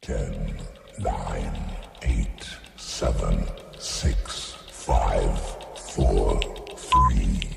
10, 9, 8, 7, 6, 5, 4, 3.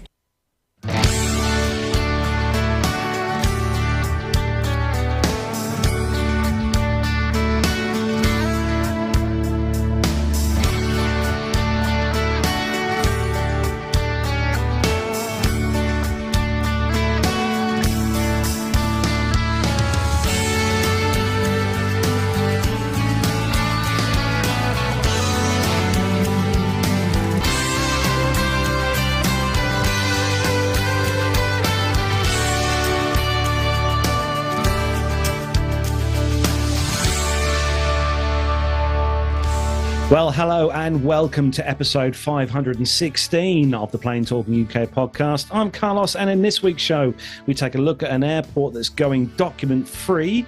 Well, hello and welcome to episode 516 of the Plane Talking UK podcast. I'm Carlos, and in this week's show, we take a look at an airport that's going document-free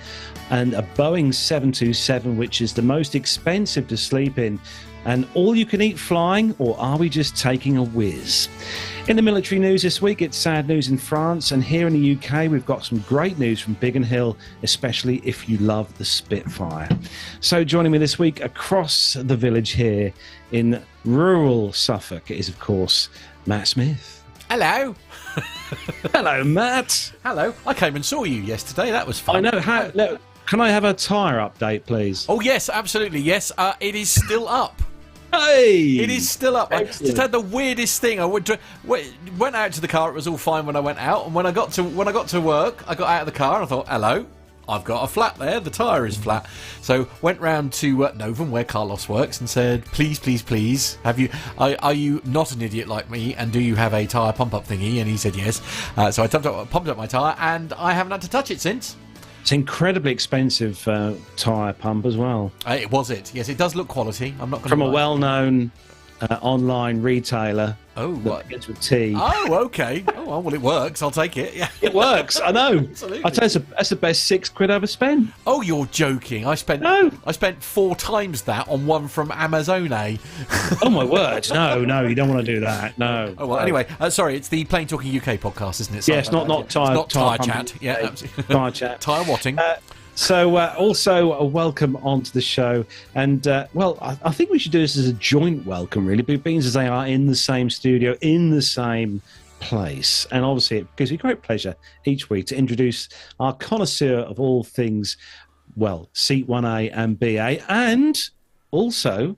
and a Boeing 727, which is the most expensive to sleep in, and all-you-can-eat flying, or are we just taking a whiz? In the military news this week, it's sad news in France, and here in the UK, we've got some great news from Biggin Hill, especially if you love the Spitfire. So joining me this week across the village here in rural Suffolk is, of course, Matt Smith. Hello. Hello, Matt. Hello. I came and saw you yesterday. That was fun. I know. Look, can I have a tyre update, please? Oh, yes, absolutely. Yes, it is still up. Hey! It is still up. Excellent. I just had the weirdest thing. I went out to the car. It was all fine when I went out, and when I got to work, I got out of the car and I thought, hello, I've got a flat there. The tyre is flat. So went round to Novum, where Carlos works, and said, please, are you not an idiot like me, and do you have a tyre pump up thingy? And he said yes. So I pumped up my tyre, and I haven't had to touch it since. It's incredibly expensive tyre pump as well. Yes, it does look quality. I'm not going to From a well-known online retailer. Oh, what? Begins with T. Oh, okay. Oh, well, it works. I'll take it. Yeah, it works. I know. Absolutely. I tell you, that's the best £6 I ever spent. Oh, you're joking. I spent 4 times that on one from Amazon. Oh my word! No, you don't want to do that. No. Oh well. Anyway, sorry. It's the Plane Talking UK podcast, isn't it? Yes, yeah, not tyre chat. Yeah, absolutely. Tyre chat. Tyre watting. So also a welcome onto the show, and I think we should do this as a joint welcome, really, being as they are in the same studio, in the same place, and obviously it gives me great pleasure each week to introduce our connoisseur of all things, well, Seat 1A and BA, and also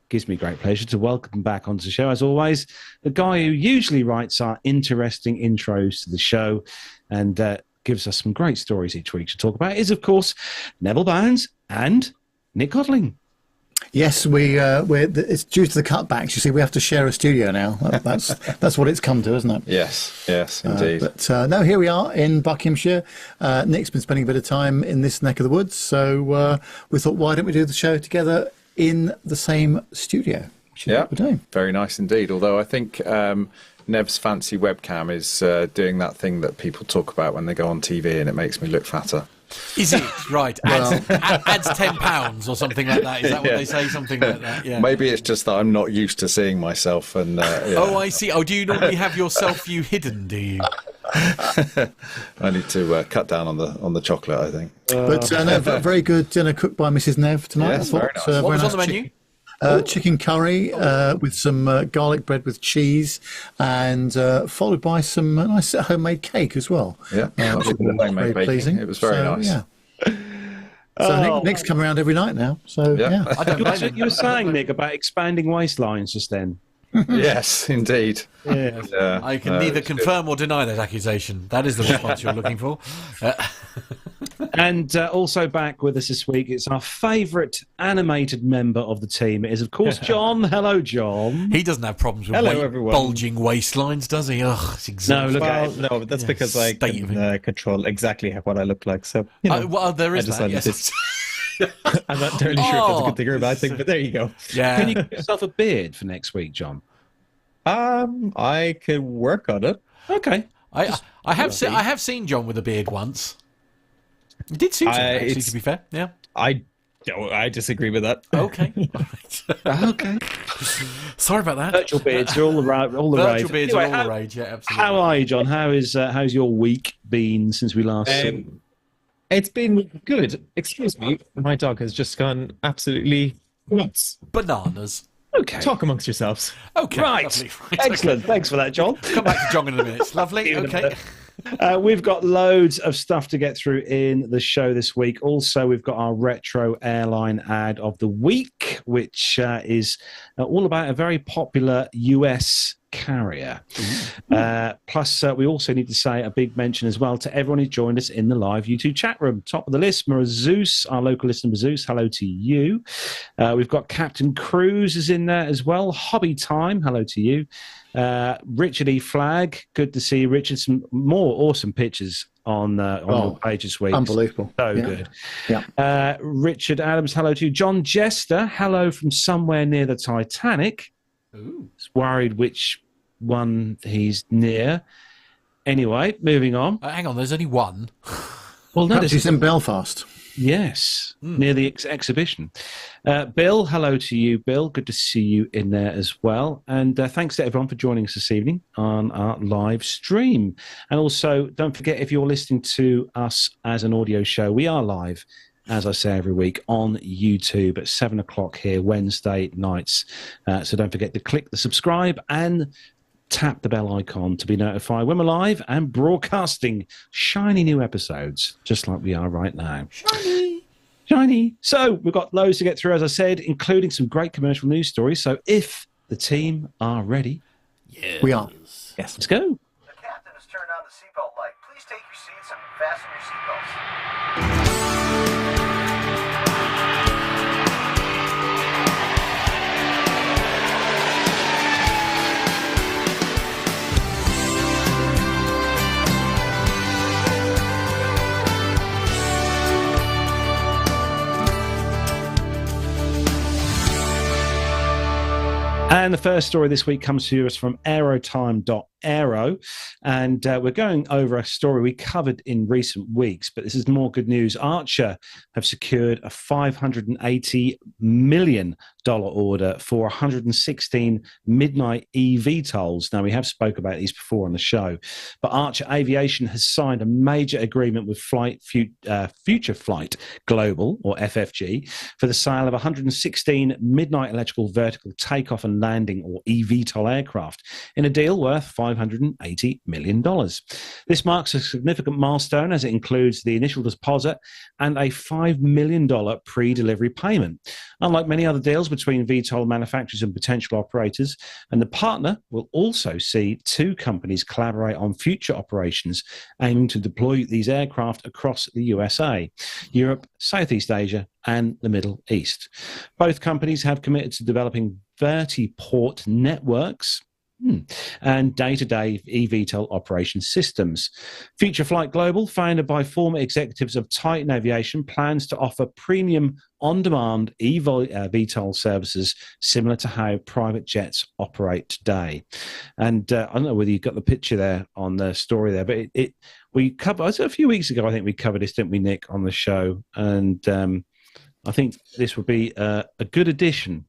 gives me great pleasure to welcome back onto the show, as always, the guy who usually writes our interesting intros to the show, and gives us some great stories each week to talk about is, of course, Neville Barnes and Nick Codling. Yes, it's due to the cutbacks. You see, we have to share a studio now. That's what it's come to, isn't it? Yes, indeed. No, here we are in Buckinghamshire. Nick's been spending a bit of time in this neck of the woods, so we thought, why don't we do the show together in the same studio? Yeah, we're doing. Very nice indeed. Although I think Nev's fancy webcam is doing that thing that people talk about when they go on TV, and it makes me look fatter. Is it? Right. Adds £10 or something like that. Is that what they say? Something like that, yeah. Maybe it's just that I'm not used to seeing myself. And yeah. Oh, I see. Oh, do you normally have your self-view hidden, do you? I need to cut down on the chocolate, I think. But very good dinner cooked by Mrs. Nev tonight. Yes, very nice. What was on the menu? Chicken curry with some garlic bread with cheese, and followed by some nice homemade cake as well. Yeah, very pleasing. It was very nice. Yeah. So Nick's come around every night now. So yeah. I don't That's what you were saying, Nick, about expanding waistlines just then. Yes, indeed. Yeah. I can neither confirm or deny that accusation. That is the response you're looking for. And also back with us this week, it's our favourite animated member of the team. It is, of course, John. Hello, John. He doesn't have problems with bulging waistlines, does he? Ugh, it's exhausting. No, that's because I can control exactly what I look like. So, there is that, yes. I'm not entirely sure if that's a good thing or a bad thing, but there you go. Yeah. Can you get yourself a beard for next week, John? I could work on it. Okay. I have seen John with a beard once. It did suit him, actually, to be fair. Yeah. I disagree with that. Okay. Okay. Sorry about that. Virtual beards are all the rage. Virtual beards are all the rage, yeah, absolutely. How are you, John? How's your week been since we last saw you? It's been good. Excuse me, my dog has just gone absolutely nuts. Bananas. Okay. Talk amongst yourselves. Okay. Right. Lovely. Right, Excellent. okay. Thanks for that, John. Come back to John in a minute. Lovely. Okay. We've got loads of stuff to get through in the show this week. Also, we've got our retro airline ad of the week, which is all about a very popular US carrier. Plus, we also need to say a big mention as well to everyone who joined us in the live YouTube chat room. Top of the list, Zeus, our local listener, Zeus. Hello to you. We've got Captain Cruz is in there as well. Hobby Time. Hello to you. Richard E. Flagg. Good to see you, Richard. Some more awesome pictures on your page this week. Unbelievable. So good. Yeah. Richard Adams. Hello to you. John Jester. Hello from somewhere near the Titanic. Ooh. He's worried which one he's near. Anyway, moving on. Hang on, there's only one. Well, no, Perhaps he's in Belfast. Yes, near the exhibition. Bill, hello to you, Bill. Good to see you in there as well. And thanks to everyone for joining us this evening on our live stream. And also, don't forget, if you're listening to us as an audio show, we are live, as I say every week, on YouTube at 7 o'clock here, Wednesday nights. So don't forget to click the subscribe and tap the bell icon to be notified when we're live and broadcasting shiny new episodes, just like we are right now. Shiny. So we've got loads to get through, as I said, including some great commercial news stories. So if the team are ready, Yes. We are. Yes. let's go. The captain has turned on the seatbelt light. Please take your seats and fasten your seatbelts. And the first story this week comes to us from Aerotime.Aro. And we're going over a story we covered in recent weeks, but this is more good news. Archer have secured a $580 million order for 116 Midnight eVTOLs. Now, we have spoke about these before on the show, but Archer Aviation has signed a major agreement with Future Flight Global, or FFG, for the sale of 116 Midnight electrical vertical takeoff and landing, or eVTOL aircraft, in a deal worth $580 million. This marks a significant milestone as it includes the initial deposit and a $5 million pre-delivery payment. Unlike many other deals between VTOL manufacturers and potential operators, and the partner will also see two companies collaborate on future operations aiming to deploy these aircraft across the USA, Europe, Southeast Asia, and the Middle East. Both companies have committed to developing vertiport networks and day-to-day eVTOL operation systems. Future Flight Global, founded by former executives of Titan Aviation, plans to offer premium on-demand eVTOL services similar to how private jets operate today. And I don't know whether you got the picture there on the story there, but we covered a few weeks ago. I think we covered this, didn't we, Nick, on the show? And I think this would be a good addition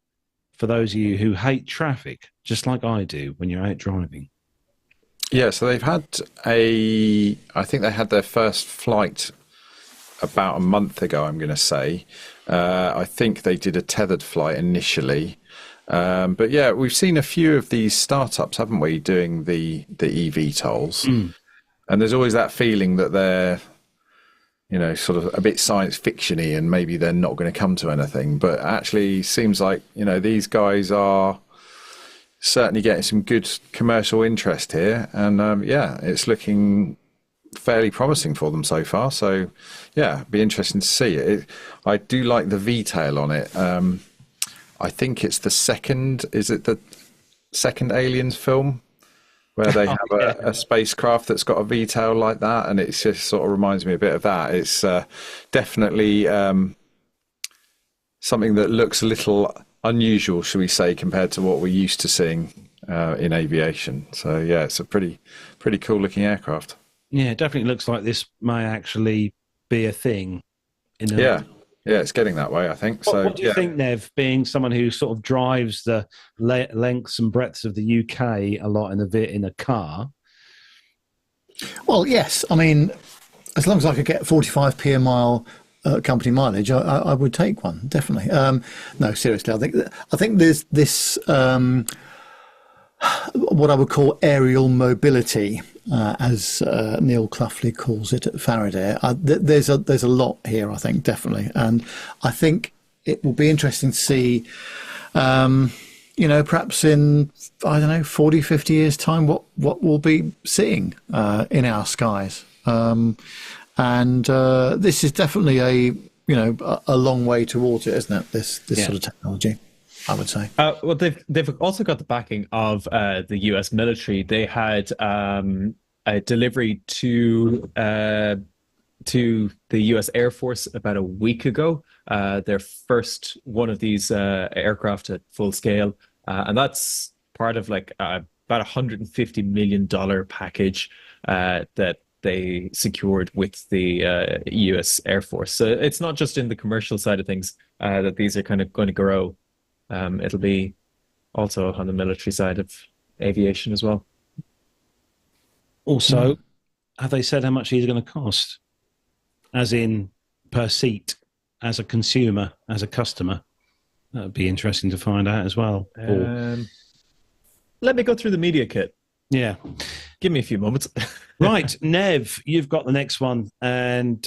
for those of you who hate traffic, just like I do when you're out driving. Yeah, so they've had I think they had their first flight about a month ago, I'm going to say. I think they did a tethered flight initially. But yeah, we've seen a few of these startups, haven't we, doing the eVTOLs. And there's always that feeling that they're, sort of a bit science fiction-y and maybe they're not going to come to anything. But actually seems like, these guys are certainly getting some good commercial interest here. And it's looking fairly promising for them so far. So yeah, it'd be interesting to see it. I do like the V-tail on it. I think it's the second Aliens film where they have a spacecraft that's got a V-tail like that, and it just sort of reminds me a bit of that. It's definitely something that looks a little unusual, shall we say, compared to what we're used to seeing in aviation. So yeah, it's a pretty cool looking aircraft. Yeah, it definitely looks like this may actually be a thing. Yeah, it's getting that way, I think. What do you think, Nev, being someone who sort of drives the lengths and breadths of the UK a lot in a car? Well, yes. I mean, as long as I could get 45p a mile company mileage, I would take one, definitely. No, seriously, I think there's this what I would call aerial mobility, as Neil Cloughley calls it at Faraday. There's a lot here, I think, definitely, and I think it will be interesting to see. Perhaps in, I don't know, 40, 50 years' time, what we'll be seeing in our skies. And this is definitely a long way towards it, isn't it? This sort of technology, I would say. Well, they've also got the backing of the U.S. military. They had a delivery to the U.S. Air Force about a week ago. Their first one of these aircraft at full scale. And that's part of like about $150 million package that they secured with the US Air Force. So it's not just in the commercial side of things that these are kind of going to grow. It'll be also on the military side of aviation as well. Also, have they said how much these are going to cost? As in per seat, as a consumer, as a customer? That would be interesting to find out as well. Let me go through the media kit. Yeah. Give me a few moments. Right. Nev, you've got the next one. And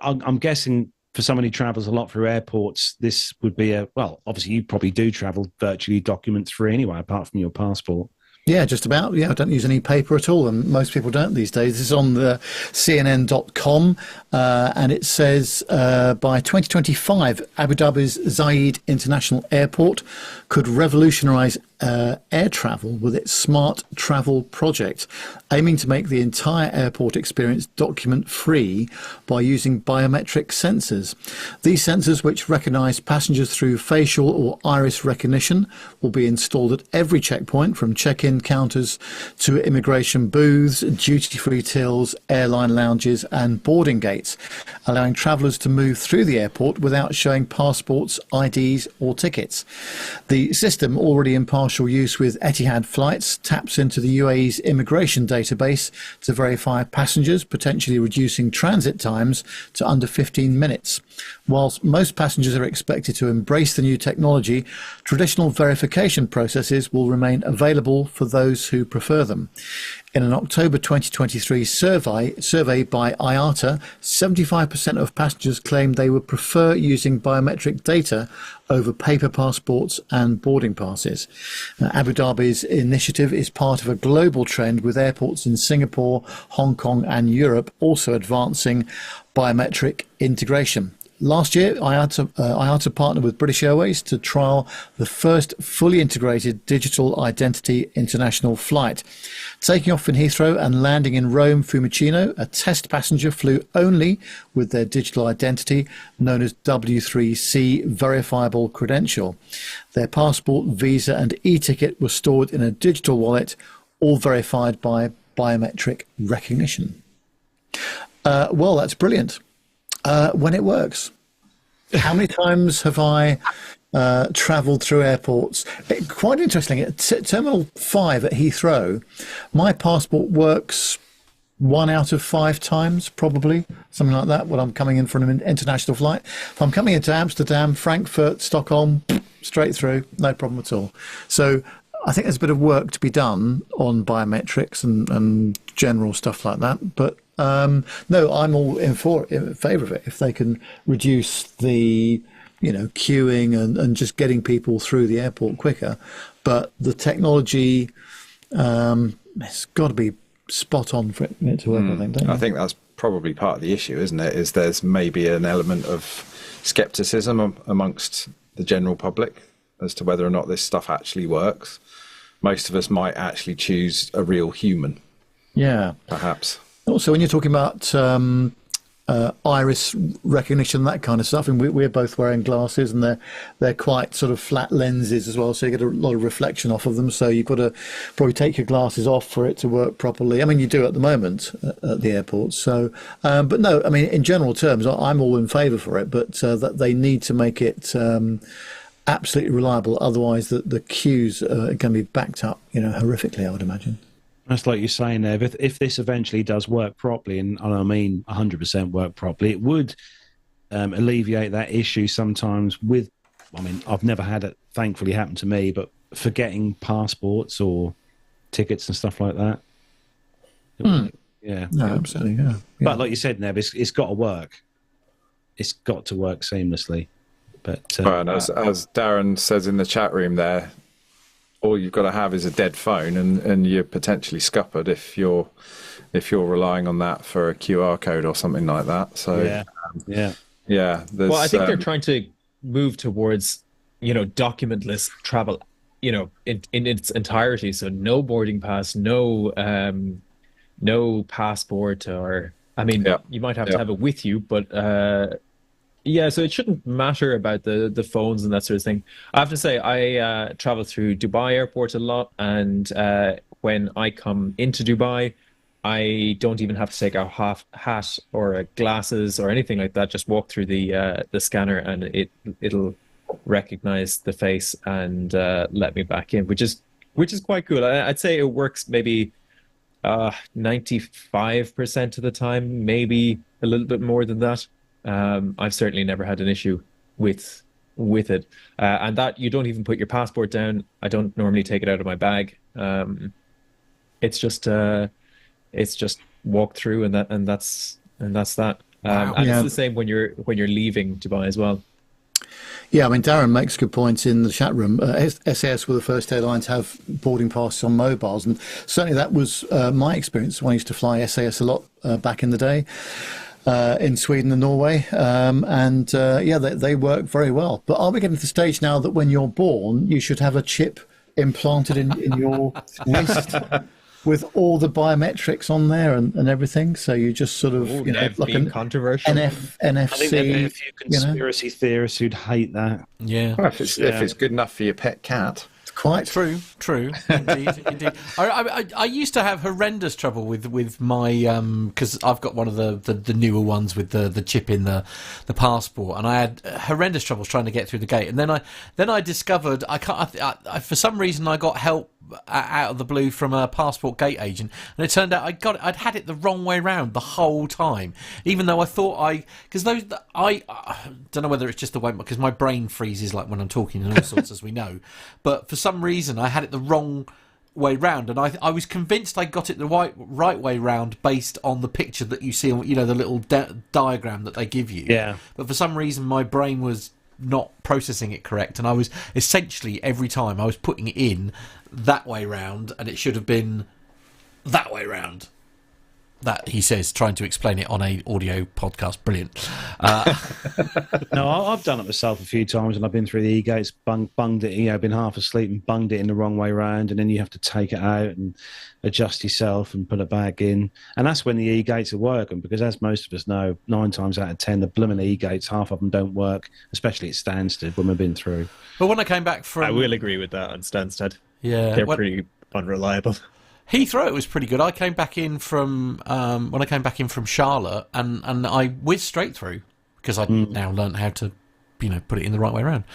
I'm guessing for someone who travels a lot through airports, this would be obviously you probably do travel virtually document free anyway, apart from your passport. Yeah, just about. Yeah, I don't use any paper at all, and most people don't these days. This is on the CNN.com, and it says by 2025, Abu Dhabi's Zayed International Airport could revolutionise air travel with its Smart Travel project, aiming to make the entire airport experience document-free by using biometric sensors. These sensors, which recognise passengers through facial or iris recognition, will be installed at every checkpoint, from check-in counters to immigration booths, duty-free tills, airline lounges and boarding gates, allowing travellers to move through the airport without showing passports, IDs or tickets. The system, already in partial use with Etihad flights, taps into the UAE's immigration database to verify passengers, potentially reducing transit times to under 15 minutes. Whilst most passengers are expected to embrace the new technology, traditional verification processes will remain available for those who prefer them. In an October 2023 survey by IATA, 75% of passengers claimed they would prefer using biometric data over paper passports and boarding passes. Abu Dhabi's initiative is part of a global trend, with airports in Singapore, Hong Kong and Europe also advancing biometric integration. Last year, IATA partnered with British Airways to trial the first fully integrated digital identity international flight. Taking off in Heathrow and landing in Rome Fiumicino, a test passenger flew only with their digital identity, known as W3C verifiable credential. Their passport, visa and e-ticket were stored in a digital wallet, all verified by biometric recognition. Well, that's brilliant. When it works. How many times have I travelled through airports? Quite interesting. At Terminal 5 at Heathrow, my passport works 1 out of 5 times, probably, something like that, when I'm coming in from an international flight. If I'm coming into Amsterdam, Frankfurt, Stockholm, straight through, no problem at all. So I think there's a bit of work to be done on biometrics and general stuff like that. But no, I'm all in favour of it. If they can reduce the, queuing and just getting people through the airport quicker. But the technology, it's got to be spot on for it to work, I think, don't you? I think that's probably part of the issue, isn't it? Is there's maybe an element of scepticism amongst the general public as to whether or not this stuff actually works. Most of us might actually choose a real human. Yeah. Perhaps. Also, when you're talking about iris recognition, that kind of stuff, and we're both wearing glasses, and they're quite sort of flat lenses as well, so you get a lot of reflection off of them. So you've got to probably take your glasses off for it to work properly. I mean, you do at the moment at the airport. So, but no, I mean, in general terms, I'm all in favour for it, but that they need to make it absolutely reliable. Otherwise, the queues are going to be backed up, horrifically, I would imagine. That's like you're saying there. If this eventually does work properly, and I mean 100% work properly, it would alleviate that issue sometimes with. I mean, I've never had it, thankfully, happen to me, but forgetting passports or tickets and stuff like that. Yeah, No, absolutely, yeah. But like you said, Nev, it's got to work. It's got to work seamlessly. But well, and as Darren says in the chat room there, all you've got to have is a dead phone, and you're potentially scuppered if you're relying on that for a QR code or something like that. So yeah. Well, I think they're trying to move towards documentless travel, in its entirety. So no boarding pass, no passport, or you might have to have it with you, but so it shouldn't matter about the phones and that sort of thing. I have to say, I travel through Dubai airport a lot, and when I come into Dubai, I don't even have to take a hat or glasses or anything like that. Just walk through the scanner, and it'll recognize the face and let me back in, which is quite cool. I'd say it works maybe 95% of the time, maybe a little bit more than that. I've certainly never had an issue with it, and that you don't even put your passport down. I don't normally take it out of my bag. It's just walk through, and that's that. And it's the same when you're leaving Dubai as well. Yeah, I mean, Darren makes good points in the chat room. SAS were the first airlines to have boarding passes on mobiles, and certainly that was my experience when I used to fly SAS a lot back in the day in Sweden and Norway. They work very well. But are we getting to the stage now that when you're born, you should have a chip implanted in your wrist with all the biometrics on there and everything? So you just sort of, like an controversial NFC. I think there'd be a few conspiracy theorists who'd hate that. Yeah. Well, if it's good enough for your pet cat. Quite true. Indeed. I used to have horrendous trouble with my because I've got one of the newer ones with the chip in the passport, and I had horrendous troubles trying to get through the gate. And then I discovered I for some reason I got help out of the blue from a passport gate agent, and it turned out I'd had it the wrong way round the whole time, even though I thought I don't know whether it's just the way, because my brain freezes like when I'm talking and all sorts, as we know, but for some reason I had it the wrong way round, and I was convinced I got it the right way round based on the picture that you see on the little diagram that they give you. Yeah. But for some reason my brain was not processing it correct, and I was essentially every time I was putting it in that way round, and it should have been that way round. That he says, trying to explain it on a audio podcast. Brilliant. No, I've done it myself a few times, and I've been through the e-gates, bunged it, been half asleep and bunged it in the wrong way round, and then you have to take it out and adjust yourself and put it back in. And that's when the e-gates are working, because as most of us know, 9 times out of 10, the blooming e-gates, half of them don't work, especially at Stansted when we've been through. But when I came back from... I will agree with that on Stansted. Yeah. They're pretty unreliable. Heathrow was pretty good. I came back in from when I came back in from Charlotte, and I whizzed straight through, because I'd now learned how to, put it in the right way around.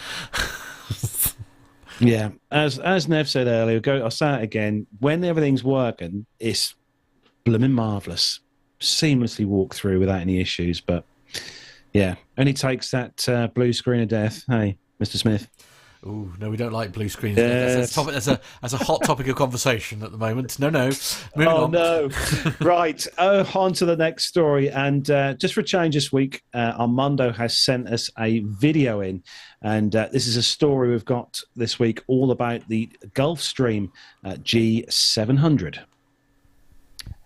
Yeah, as Nev said earlier, I'll say it again. When everything's working, it's blooming marvellous. Seamlessly walk through without any issues. But yeah, only takes that blue screen of death. Hey, Mr. Smith. Oh no, we don't like blue screens. Yes. That's a hot topic of conversation at the moment. No. Moving on. No. Right. On to the next story. And just for a change this week, Armando has sent us a video in. And this is a story we've got this week all about the Gulfstream G700.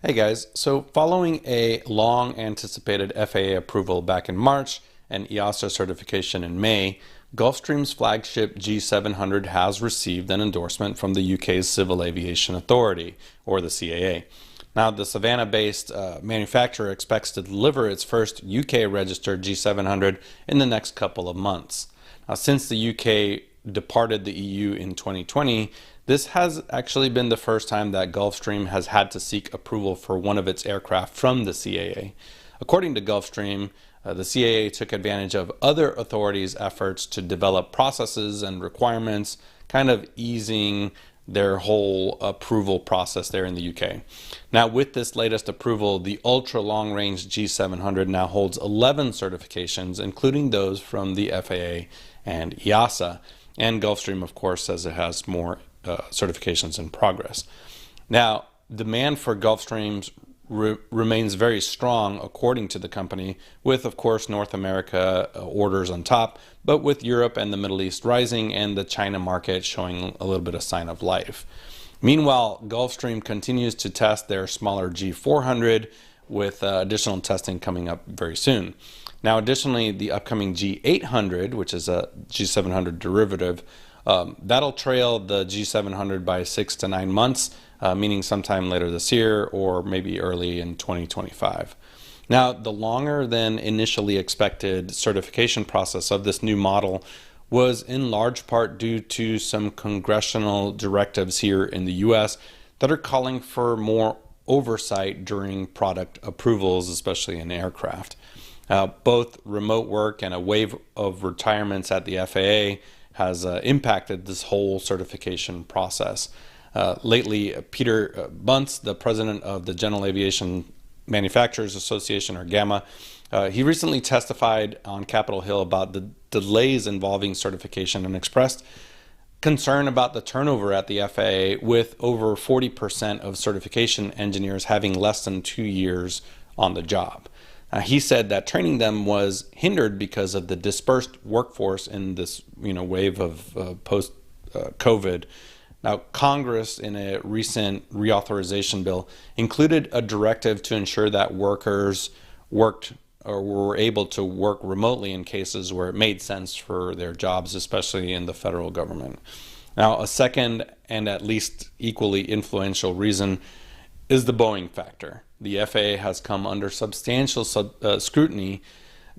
Hey guys, so following a long anticipated FAA approval back in March and EASA certification in May, Gulfstream's flagship G700 has received an endorsement from the UK's Civil Aviation Authority, or the CAA. Now, the Savannah-based manufacturer expects to deliver its first UK-registered G700 in the next couple of months. Now, since the UK departed the EU in 2020, this has actually been the first time that Gulfstream has had to seek approval for one of its aircraft from the CAA. According to Gulfstream, the CAA took advantage of other authorities' efforts to develop processes and requirements, kind of easing their whole approval process there in the UK. Now, with this latest approval, the ultra long range G700 now holds 11 certifications, including those from the FAA and EASA. And Gulfstream, of course, says it has more certifications in progress. Now, demand for Gulfstreams remains very strong, according to the company, with, of course, North America orders on top, but with Europe and the Middle East rising and the China market showing a little bit of sign of life. Meanwhile, Gulfstream continues to test their smaller G400 with additional testing coming up very soon. Now, additionally, the upcoming G800, which is a G700 derivative, that'll trail the G700 by 6 to 9 months, meaning sometime later this year or maybe early in 2025. Now, the longer than initially expected certification process of this new model was in large part due to some congressional directives here in the US that are calling for more oversight during product approvals, especially in aircraft. Both remote work and a wave of retirements at the FAA has impacted this whole certification process. Lately, Peter Bunce, the president of the General Aviation Manufacturers Association, or GAMA, he recently testified on Capitol Hill about the delays involving certification and expressed concern about the turnover at the FAA, with over 40% of certification engineers having less than 2 years on the job. He said that training them was hindered because of the dispersed workforce in this wave of post-COVID. Now, Congress, in a recent reauthorization bill, included a directive to ensure that workers worked or were able to work remotely in cases where it made sense for their jobs, especially in the federal government. Now, a second and at least equally influential reason is the Boeing factor. The FAA has come under substantial scrutiny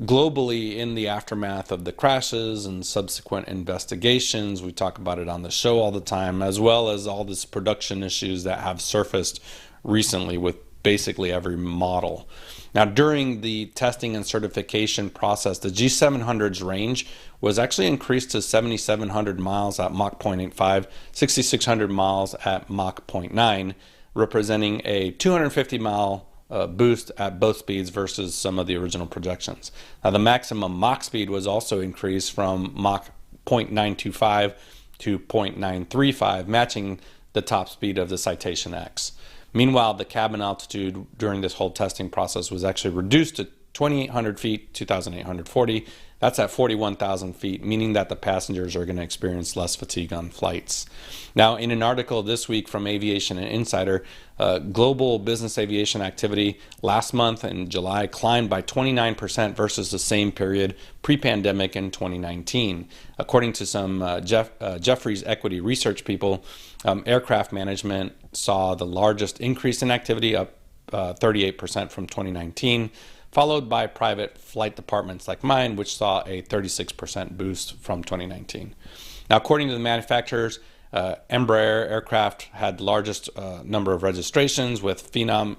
globally in the aftermath of the crashes and subsequent investigations. We talk about it on the show all the time, as well as all these production issues that have surfaced recently with basically every model. Now, during the testing and certification process, the G700's range was actually increased to 7,700 miles at Mach 0.85, 6,600 miles at Mach 0.9, representing a 250-mile boost at both speeds versus some of the original projections. Now, the maximum Mach speed was also increased from Mach 0.925 to 0.935, matching the top speed of the Citation X. Meanwhile, the cabin altitude during this whole testing process was actually reduced to 2,800 feet, 2,840. That's at 41,000 feet, meaning that the passengers are going to experience less fatigue on flights. Now, in an article this week from Aviation and Insider, global business aviation activity last month in July climbed by 29% versus the same period pre-pandemic in 2019. According to some Jefferies equity research people, aircraft management saw the largest increase in activity, up 38% from 2019. Followed by private flight departments like mine, which saw a 36% boost from 2019. Now, according to the manufacturers, Embraer aircraft had the largest number of registrations, with Phenom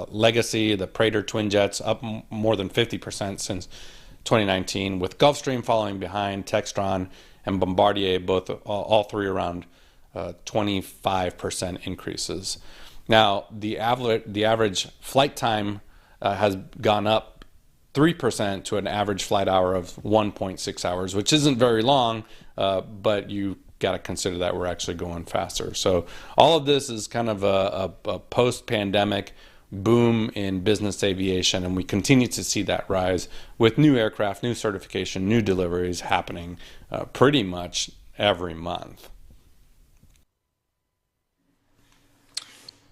Legacy, the Praetor twin jets, up more than 50% since 2019, with Gulfstream following behind, Textron and Bombardier, all three around 25% increases. Now, the average flight time has gone up 3% to an average flight hour of 1.6 hours, which isn't very long, but you got to consider that we're actually going faster. So all of this is kind of a post-pandemic boom in business aviation, and we continue to see that rise with new aircraft, new certification, new deliveries happening pretty much every month.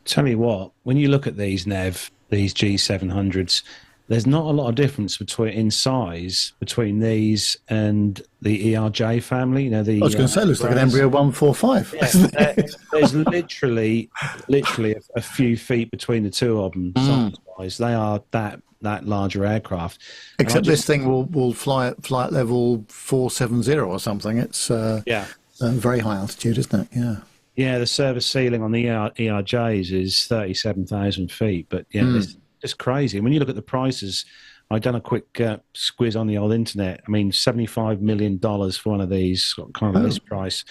Tell me what, when you look at these, Nev, these G700s, there's not a lot of difference in size between these and the ERJ family. I was going to say, it looks like an Embraer 145. Yeah, there's literally a few feet between the two of them size-wise. They are that larger aircraft. Except this thing will fly at flight level 470 or something. It's very high altitude, isn't it? Yeah. Yeah, the service ceiling on the ERJs is 37,000 feet. But yeah, it's just crazy. When you look at the prices I done a quick squiz on the old internet. I mean, $75 million for one of these, kind of list price.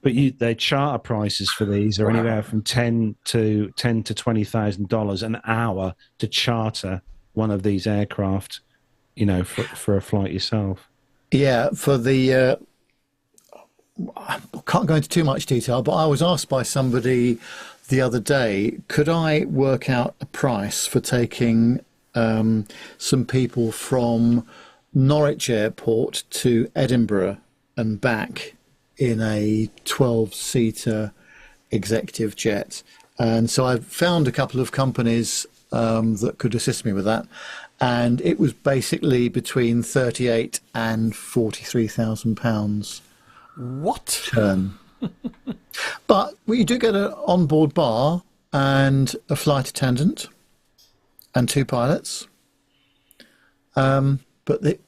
But their charter prices for these are anywhere from $10,000 to $20,000 an hour to charter one of these aircraft, for a flight yourself. Yeah, for the I can't go into too much detail, but I was asked by somebody the other day, could I work out a price for taking some people from Norwich Airport to Edinburgh and back in a 12-seater executive jet? And so I found a couple of companies that could assist me with that. And it was basically between £38,000 and £43,000 What? turn. But you do get an onboard bar and a flight attendant and 2 pilots. But that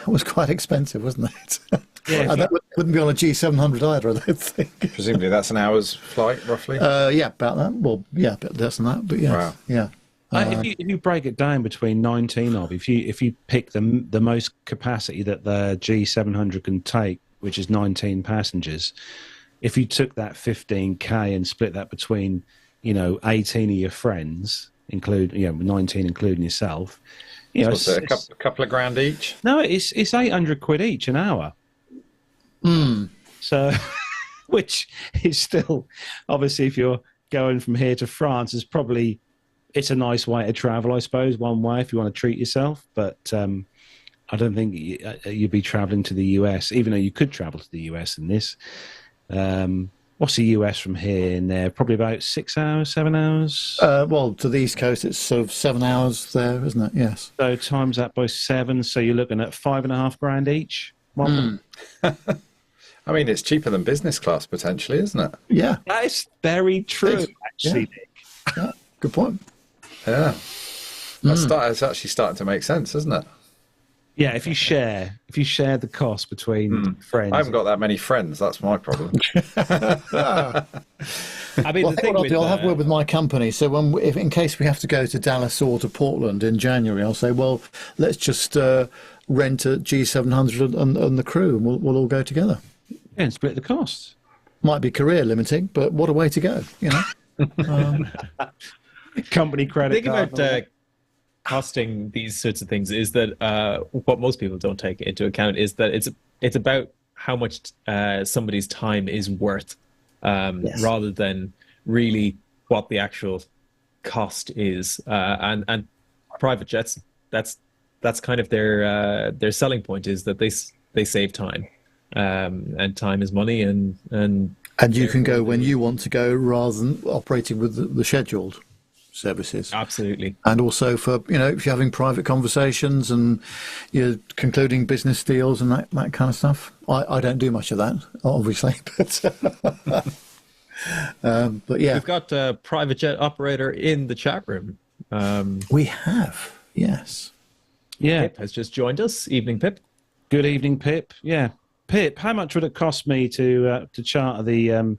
was quite expensive, wasn't it? Yeah, And that wouldn't be on a G700 either, I don't think. Presumably that's an hour's flight, roughly. Yeah, about that. Well, yeah, a bit less than that, but yeah. Wow. Yeah. If you break it down between 19 of, if you pick the most capacity that the G700 can take, which is 19 passengers, if you took that 15K and split that between 18 of your friends, 19 including yourself, What's it, a couple of grand each? No, it's £800 each an hour. So, which is still, obviously, if you're going from here to France, it's a nice way to travel, I suppose, one way if you want to treat yourself. But I don't think you'd be traveling to the US, even though you could travel to the US in this. What's the US from here and there? Probably about 6 hours, 7 hours? Well, to the East Coast, it's sort of 7 hours there, isn't it? Yes. So times that by 7, so you're looking at $5,500 each. I mean, it's cheaper than business class, potentially, isn't it? Yeah. That is very true, actually, Nick. Yeah. Good point. Yeah. It's actually starting to make sense, isn't it? Yeah, if you share the cost between friends. I haven't got that many friends. That's my problem. I mean, Well, I'll have a word with my company. So in case we have to go to Dallas or to Portland in January, I'll say, well, let's just rent a G700 and the crew, and we'll all go together. And split the costs. Might be career limiting, but what a way to go, Company credit thing card. about costing these sorts of things is that what most people don't take into account is that it's about how much somebody's time is worth, rather than really what the actual cost is. And private jets, that's kind of their selling point, is that they save time, and time is money, and you can go when you want to go rather than operating with the scheduled services. Absolutely. And also for, if you're having private conversations and you're concluding business deals and that kind of stuff. I don't do much of that, obviously, but yeah. We've got a private jet operator in the chat room. We have, yes. Yeah. Pip has just joined us. Evening, Pip. Good evening, Pip. Yeah. Pip, how much would it cost me to charter the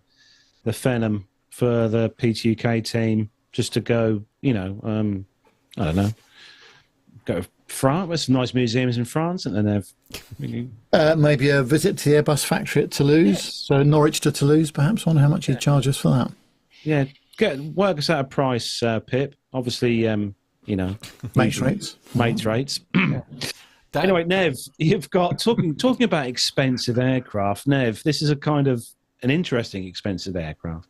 Phenom for the PTUK team, just to go, I don't know, go to France? There's some nice museums in France, and then they've maybe a visit to the Airbus factory at Toulouse. Yes. So Norwich to Toulouse, perhaps. Wonder how much you'd charge us for that. Yeah, work us out a price, Pip. Obviously, Mates rates. Mates rates. Anyway, Nev, you've got talking about expensive aircraft. Nev, this is an interesting expensive aircraft.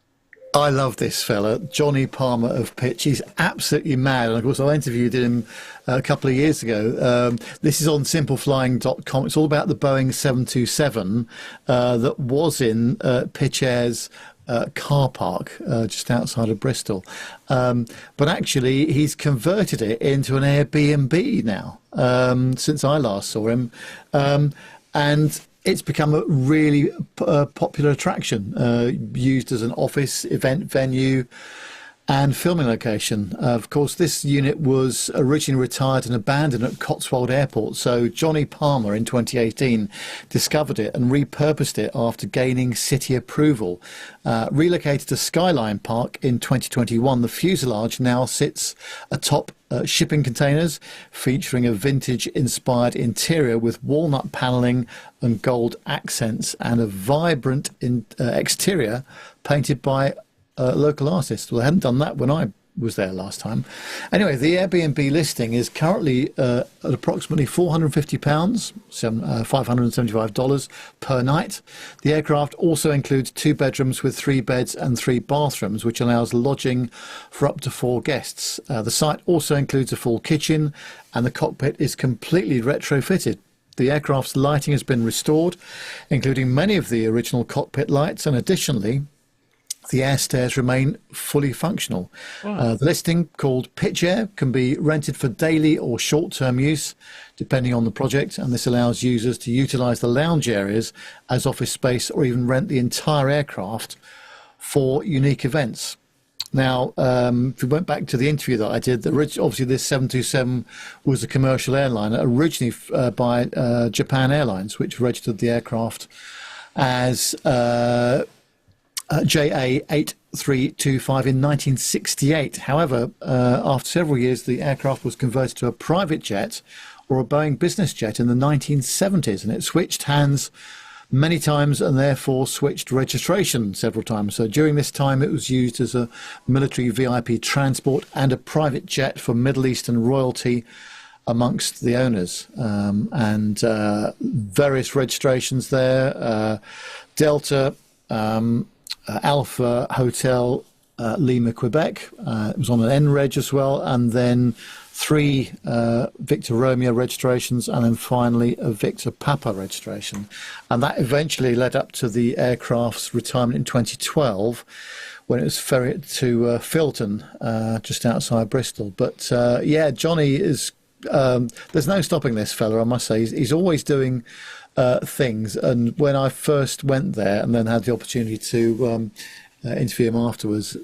I love this fella, Johnny Palmer of Pitch. He's absolutely mad. And of course, I interviewed him a couple of years ago. This is on simpleflying.com. It's all about the Boeing 727 that was in Pitch Air's car park just outside of Bristol. But actually, he's converted it into an Airbnb now, since I last saw him. And it's become a really popular attraction, used as an office event venue. and filming location. Of course, this unit was originally retired and abandoned at Cotswold Airport. So Johnny Palmer in 2018 discovered it and repurposed it after gaining city approval. Relocated to Skyline Park in 2021, the fuselage now sits atop shipping containers, featuring a vintage-inspired interior with walnut panelling and gold accents, and a vibrant exterior painted by local artists. Well, I hadn't done that when I was there last time. Anyway, the Airbnb listing is currently at approximately £450, $575 per night. The aircraft also includes 2 bedrooms with 3 beds and 3 bathrooms, which allows lodging for up to 4 guests. The site also includes a full kitchen, and the cockpit is completely retrofitted. The aircraft's lighting has been restored, including many of the original cockpit lights, and additionally, the air stairs remain fully functional. The listing, called Pitch Air, can be rented for daily or short-term use, depending on the project, and this allows users to utilise the lounge areas as office space, or even rent the entire aircraft for unique events. Now, if we went back to the interview that I did, obviously this 727 was a commercial airline, originally by Japan Airlines, which registered the aircraft as JA8325 in 1968. However, after several years, the aircraft was converted to a private jet, or a Boeing business jet, in the 1970s, and it switched hands many times and therefore switched registration several times. So during this time, it was used as a military VIP transport and a private jet for Middle Eastern royalty amongst the owners, and various registrations there. Delta, Alpha Hotel Lima, Quebec. It was on an N-Reg as well, and then 3 Victor Romeo registrations, and then finally a Victor Papa registration. And that eventually led up to the aircraft's retirement in 2012, when it was ferried to Filton, just outside Bristol. But yeah, Johnny is... there's no stopping this fella, I must say. He's always doing things, and when I first went there and then had the opportunity to interview him afterwards,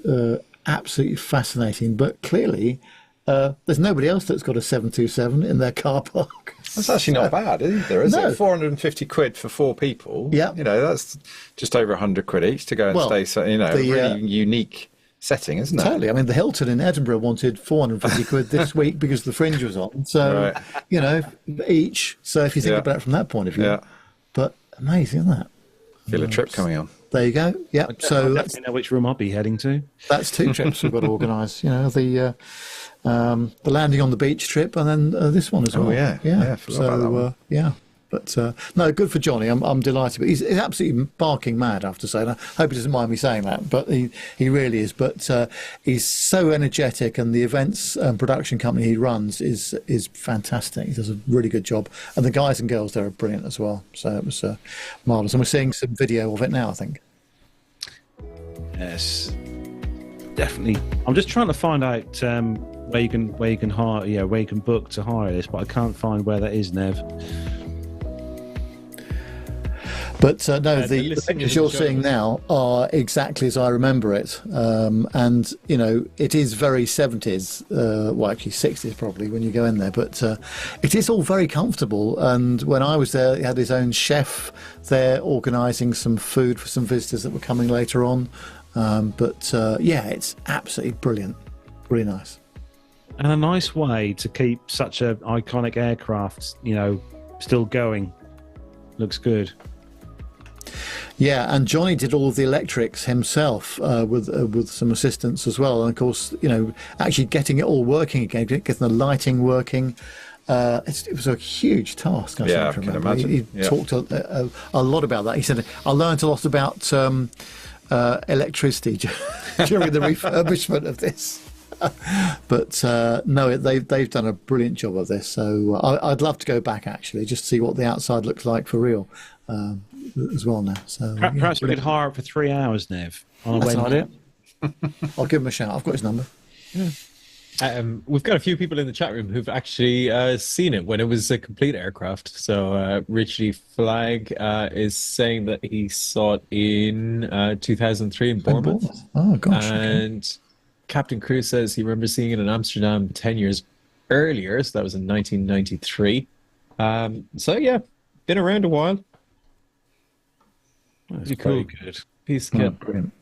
absolutely fascinating. But clearly there's nobody else that's got a 727 in their car park. That's actually not bad either, is it? 450 quid for 4 people. Yeah, you know, that's just over 100 quid each to go and stay. So, you know, a really unique setting, isn't it? Totally. I mean, the Hilton in Edinburgh wanted 450 quid this week because the Fringe was on. So, you know, each. So if you think about it from that point of view, but amazing, isn't that? Feel a trip coming on. There you go. Yeah. So I definitely know which room I'll be heading to. That's 2 trips we've got to organise. You know, the landing on the beach trip, and then this one as well. Oh yeah. So about that one. yeah. But no, good for Johnny. I'm delighted. But he's absolutely barking mad, I have to say. And I hope he doesn't mind me saying that, but he really is. But he's so energetic, and the events and production company he runs is fantastic. He does a really good job, and the guys and girls there are brilliant as well. So it was marvellous, and we're seeing some video of it now, I think. Yes, definitely. I'm just trying to find out where you can hire, where you can book to hire this, but I can't find where that is, Nev. But no, the pictures you're seeing now are exactly as I remember it. And, you know, it is very 70s, well, actually 60s probably when you go in there. But it is all very comfortable. And when I was there, he had his own chef there organising some food for some visitors that were coming later on. Yeah, it's absolutely brilliant. Really nice. And a nice way to keep such an iconic aircraft, you know, still going. Looks good. Yeah, and Johnny did all of the electrics himself with some assistance as well. And of course, you know, actually getting it all working again, getting the lighting working. It was a huge task. I can imagine. He talked a lot about that. He said, I learned a lot about electricity during the refurbishment of this. But no, they've done a brilliant job of this. So I'd love to go back, actually, just to see what the outside looks like for real. As well now. So perhaps we could hire it for 3 hours, Nev. That's an idea. I'll give him a shout. I've got his number. Yeah. We've got a few people in the chat room who've actually seen it when it was a complete aircraft. So Richie Flagg is saying that he saw it in 2003 in Bournemouth. Oh gosh! And Captain Cruz says he remembers seeing it in Amsterdam 10 years earlier, so that was in 1993. So yeah, been around a while. That's Pretty pretty cool. good. Piece of Oh, kit. brilliant.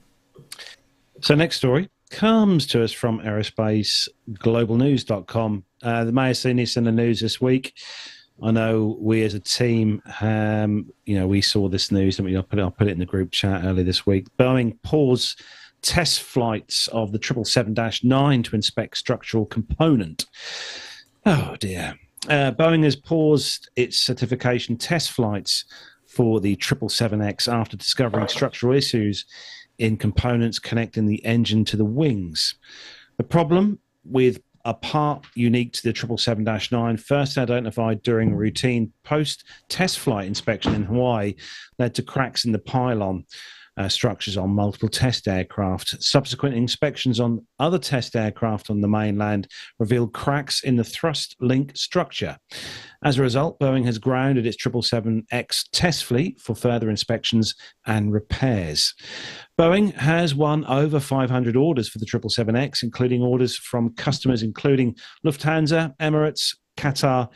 So next story comes to us from aerospace-globalnews.com. They may have seen this in the news this week. I know we as a team, we saw this news and I put it in the group chat earlier this week. Boeing paused test flights of the 777-9 to inspect structural component. Oh dear. Boeing has paused its certification test flights for the 777X after discovering structural issues in components connecting the engine to the wings. The problem with a part unique to the 777-9, first identified during a routine post-test flight inspection in Hawaii, led to cracks in the pylon structures on multiple test aircraft. Subsequent inspections on other test aircraft on the mainland revealed cracks in the thrust link structure. As a result, Boeing has grounded its 777X test fleet for further inspections and repairs. Boeing has won over 500 orders for the 777X, including orders from customers including Lufthansa, Emirates, Qatar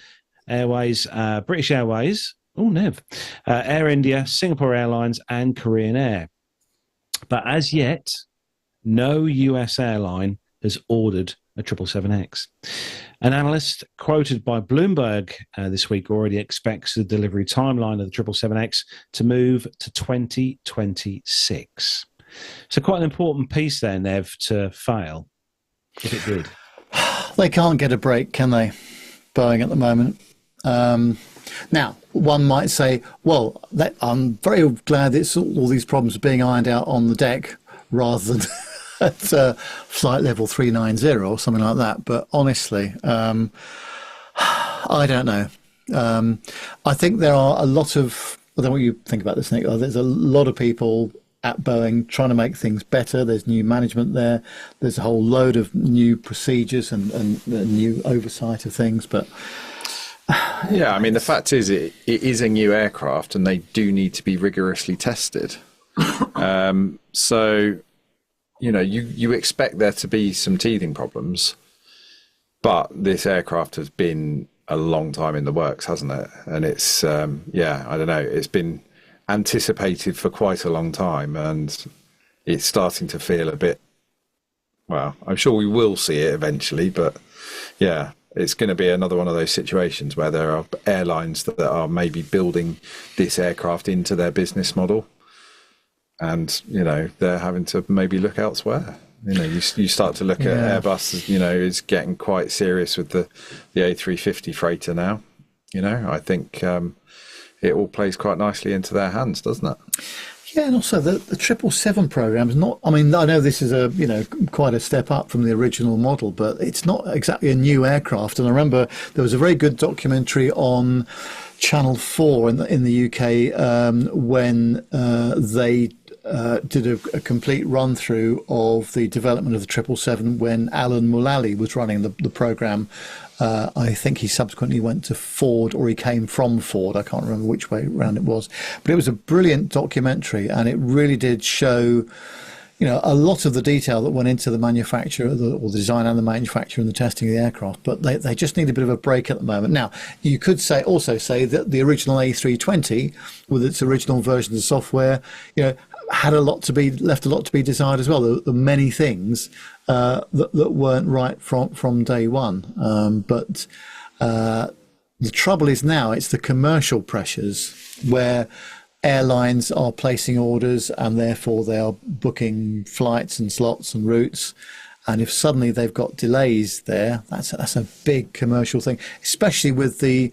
Airways, British Airways, Air India, Singapore Airlines, and Korean Air. But as yet, no US airline has ordered a 777X. An analyst quoted by Bloomberg this week already expects the delivery timeline of the 777X to move to 2026. So quite an important piece there, Nev, to fail, if it did. They can't get a break, can they, Boeing at the moment? Now, one might say, well, I'm very glad that all these problems are being ironed out on the deck rather than at flight level 390 or something like that. But honestly, I don't know. I think there are a lot of, I don't know what you think about this, Nick. There's a lot of people at Boeing trying to make things better. There's new management there. There's a whole load of new procedures and new oversight of things. But yeah, I mean, the fact is it is a new aircraft and they do need to be rigorously tested. So, you expect there to be some teething problems, but this aircraft has been a long time in the works, hasn't it? And it's, I don't know, it's been anticipated for quite a long time and it's starting to feel a bit, well, I'm sure we will see it eventually, but yeah, it's going to be another one of those situations where there are airlines that are maybe building this aircraft into their business model and, they're having to maybe look elsewhere. You start to look at Airbus, is getting quite serious with the A350 freighter now. I think it all plays quite nicely into their hands, doesn't it? yeah, and also the 777 program is not, I mean, I know this is quite a step up from the original model, but it's not exactly a new aircraft. And I remember there was a very good documentary on Channel 4 in the UK when they did a complete run through of the development of the 777 when Alan Mulally was running the program. I think he subsequently went to Ford, or he came from Ford. I can't remember which way around it was, but it was a brilliant documentary, and it really did show, a lot of the detail that went into the manufacture, or the design and the manufacture and the testing of the aircraft. But they just need a bit of a break at the moment. Now, you could also say that the original A320, with its original versions of software, had left a lot to be desired as well. The many things that weren't right from day one. But the trouble is now it's the commercial pressures where airlines are placing orders and therefore they are booking flights and slots and routes. And if suddenly they've got delays there, that's a big commercial thing, especially with the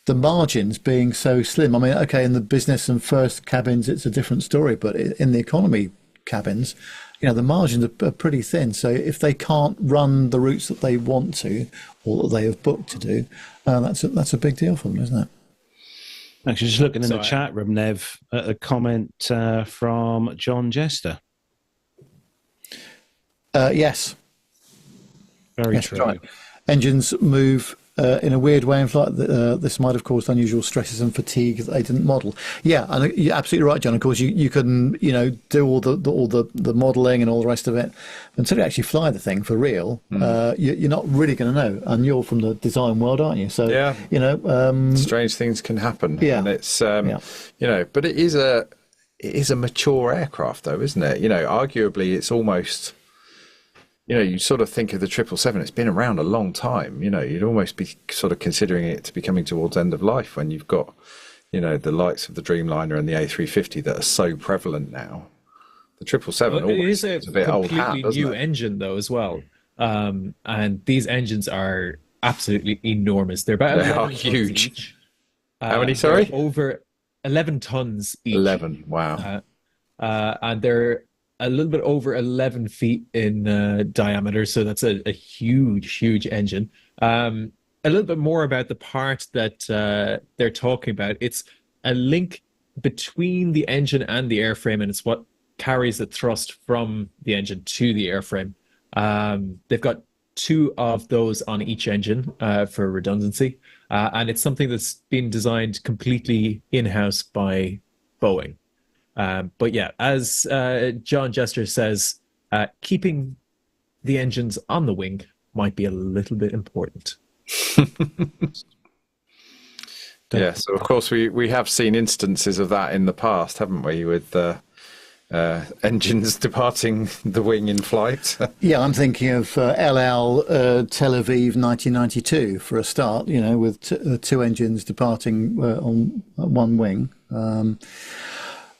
margins being so slim. I mean, okay, in the business and first cabins, it's a different story, but in the economy cabins, the margins are pretty thin. So if they can't run the routes that they want to, or that they have booked to do, that's a big deal for them, isn't it? Actually, just looking in the chat room, Nev, at a comment from John Jester. Yes. Very true. Right. Engines move in a weird way in flight, this might have caused unusual stresses and fatigue that they didn't model. Yeah, and you're absolutely right, John. Of course, you can do all the modelling and all the rest of it until you actually fly the thing for real. You're not really going to know, and you're from the design world, aren't you? So strange things can happen. Yeah, and it's but it is a mature aircraft, though, isn't it? Arguably, it's almost. You sort of think of the 777, it's been around a long time. You'd almost be sort of considering it to be coming towards end of life when you've got, the likes of the Dreamliner and the A350 that are so prevalent now. The 777 always is a bit old hat, doesn't it? Completely new engine, though, as well. And these engines are absolutely enormous. They're about they are huge. Each. How many, sorry? Over 11 tons each. 11, wow. And they're a little bit over 11 feet in diameter, so that's a huge engine. A little bit more about the part that they're talking about. It's a link between the engine and the airframe, and it's what carries the thrust from the engine to the airframe. They've got 2 of those on each engine for redundancy, and it's something that's been designed completely in-house by Boeing. But yeah, as John Jester says, keeping the engines on the wing might be a little bit important. Yeah, so of course we have seen instances of that in the past, haven't we, with engines departing the wing in flight? Yeah, I'm thinking of El Al Tel Aviv 1992 for a start, with 2 engines departing on one wing.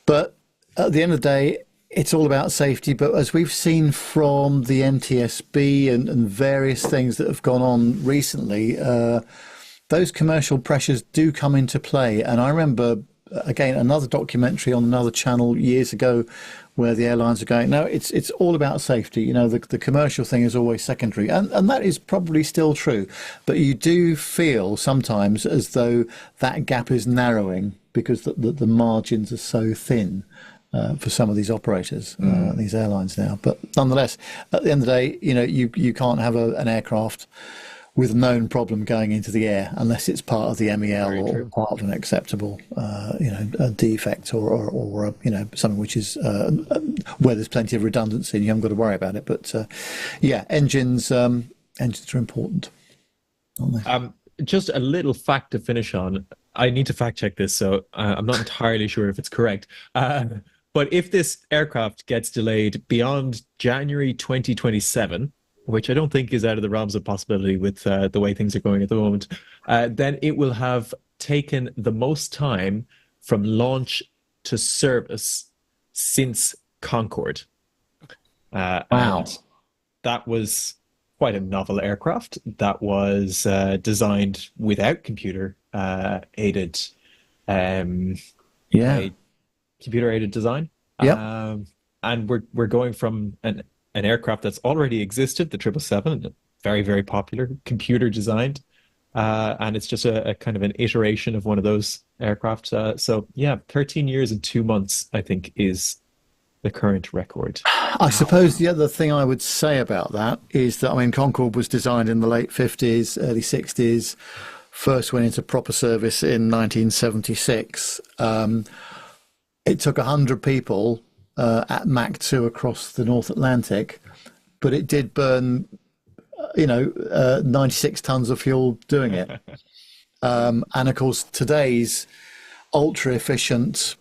But at the end of the day, it's all about safety. But as we've seen from the NTSB and various things that have gone on recently, those commercial pressures do come into play. And I remember, again, another documentary on another channel years ago where the airlines are going, no, it's all about safety. The commercial thing is always secondary. And that is probably still true. But you do feel sometimes as though that gap is narrowing because the margins are so thin for some of these operators, these airlines now. But nonetheless, at the end of the day, you can't have an aircraft with known problem going into the air unless it's part of the MEL or part of an acceptable, a defect or something which is where there's plenty of redundancy and you haven't got to worry about it. But engines are important, aren't they? Just a little fact to finish on. I need to fact check this, so I'm not entirely sure if it's correct. But if this aircraft gets delayed beyond January 2027, which I don't think is out of the realms of possibility with the way things are going at the moment, then it will have taken the most time from launch to service since Concorde. Wow. And that was quite a novel aircraft that was designed without computer aided computer aided design. And we're going from an aircraft that's already existed, the 777, very, very popular, computer designed, and it's just a kind of an iteration of one of those aircraft. 13 years and 2 months, I think, is the current record. I suppose the other thing I would say about that is that, Concorde was designed in the late 50s, early 60s, first went into proper service in 1976. It took 100 people at Mach 2 across the North Atlantic, but it did burn, 96 tons of fuel doing it. And of course, today's ultra efficient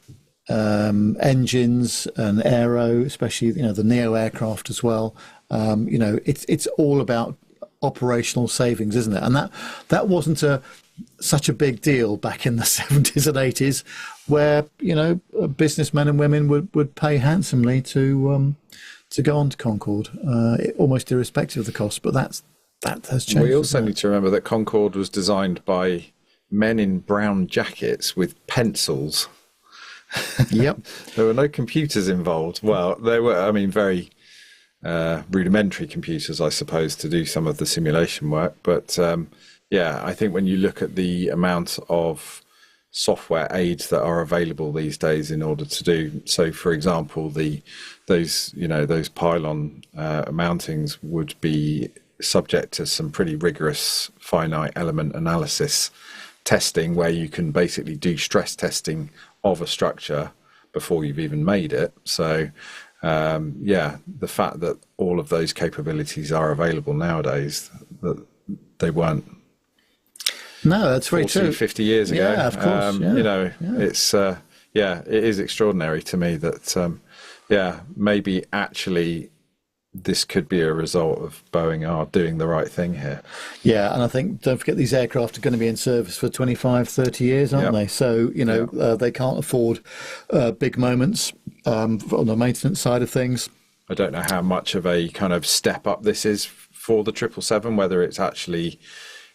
engines and aero, especially the neo aircraft as well. It's all about operational savings, isn't it? And that wasn't such a big deal back in the 70s and 80s, where businessmen and women would pay handsomely to go on to Concorde, almost irrespective of the cost. But that has changed. We also need to remember that Concorde was designed by men in brown jackets with pencils. Yep. There were no computers involved. Well, there were, very rudimentary computers, I suppose, to do some of the simulation work. But I think when you look at the amount of software aids that are available these days in order to do so, for example, those pylon mountings would be subject to some pretty rigorous finite element analysis testing, where you can basically do stress testing of a structure before you've even made it. So the fact that all of those capabilities are available nowadays, that they weren't that's very 40, true. 50 years ago. Yeah, of course. It's it is extraordinary to me that maybe actually this could be a result of Boeing are doing the right thing here. Yeah, and I think, don't forget, these aircraft are going to be in service for 25, 30 years, aren't they? So, they can't afford big moments on the maintenance side of things. I don't know how much of a kind of step up this is for the 777, whether it's actually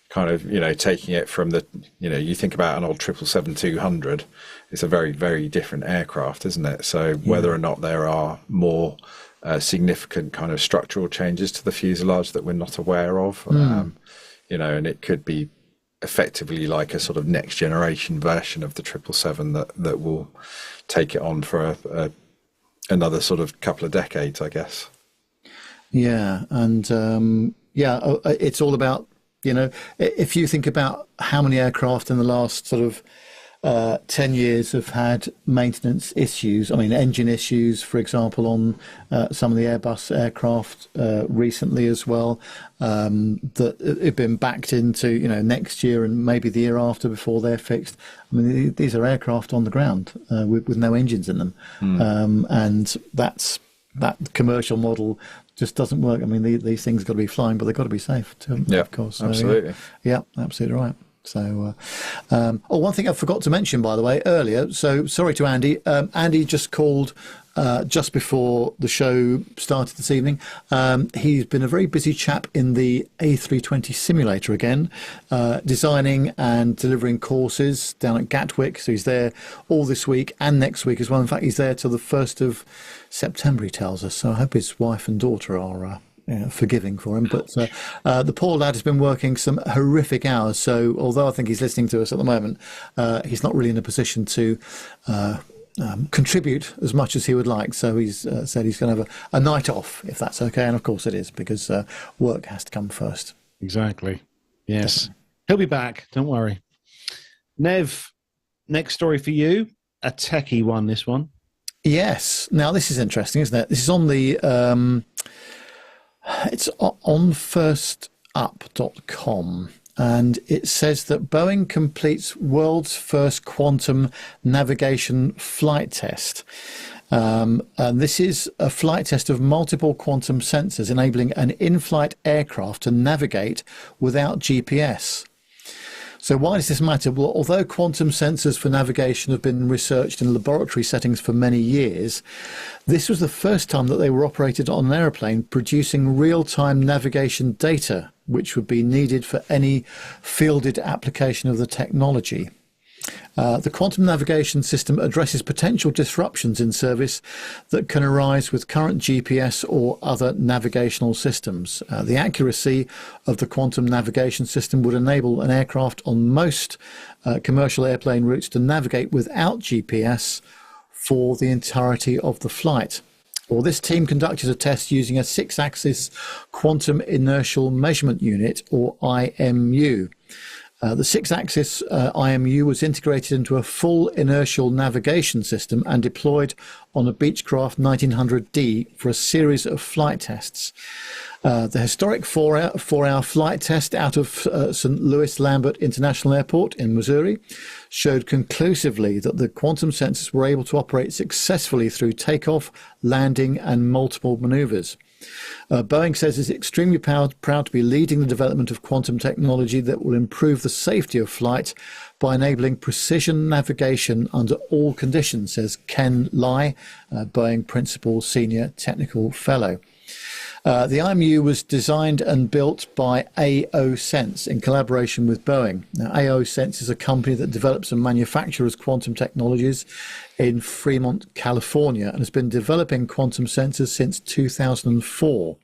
kind of, taking it from the, you think about an old 777-200, it's a very, very different aircraft, isn't it? So whether or not there are more significant kind of structural changes to the fuselage that we're not aware of, and it could be effectively like a sort of next generation version of the 777 that will take it on for another sort of couple of decades, I guess. Yeah, and it's all about, if you think about how many aircraft in the last sort of 10 years have had maintenance issues. I mean, engine issues, for example, on some of the Airbus aircraft recently as well, that have been backed into, next year and maybe the year after before they're fixed. I mean, these are aircraft on the ground with no engines in them. And that commercial model just doesn't work. I mean, these things got to be flying, but they've got to be safe too, of course. So, absolutely. Yeah, absolutely right. So, one thing I forgot to mention, by the way, earlier, so sorry to Andy. Andy just called just before the show started this evening. He's been a very busy chap in the A320 simulator again, designing and delivering courses down at Gatwick. So he's there all this week and next week as well. In fact, he's there till the 1st of September, he tells us. So I hope his wife and daughter are forgiving for him, but the poor lad has been working some horrific hours. So although I think he's listening to us at the moment, he's not really in a position to contribute as much as he would like. So he's said he's going to have a night off, if that's okay. And of course it is, because work has to come first. Exactly. Yes. He'll be back. Don't worry. Nev, next story for you. A techie one, this one. Yes. Now, this is interesting, isn't it? This is on the... it's on firstup.com, and it says that Boeing completes world's first quantum navigation flight test. And this is a flight test of multiple quantum sensors, enabling an in-flight aircraft to navigate without GPS. So why does this matter? Well, although quantum sensors for navigation have been researched in laboratory settings for many years, this was the first time that they were operated on an aeroplane producing real-time navigation data, which would be needed for any fielded application of the technology. The quantum navigation system addresses potential disruptions in service that can arise with current GPS or other navigational systems. The accuracy of the quantum navigation system would enable an aircraft on most commercial airplane routes to navigate without GPS for the entirety of the flight. Well, this team conducted a test using a 6-axis quantum inertial measurement unit, or IMU. The 6-axis IMU was integrated into a full inertial navigation system and deployed on a Beechcraft 1900D for a series of flight tests. The historic four-hour flight test out of St. Louis Lambert International Airport in Missouri showed conclusively that the quantum sensors were able to operate successfully through takeoff, landing, and multiple maneuvers. Boeing says it's extremely proud to be leading the development of quantum technology that will improve the safety of flight by enabling precision navigation under all conditions, says Ken Lai, Boeing Principal Senior Technical Fellow. The IMU was designed and built by AO Sense in collaboration with Boeing. Now, AO Sense is a company that develops and manufactures quantum technologies in Fremont, California, and has been developing quantum sensors since 2004.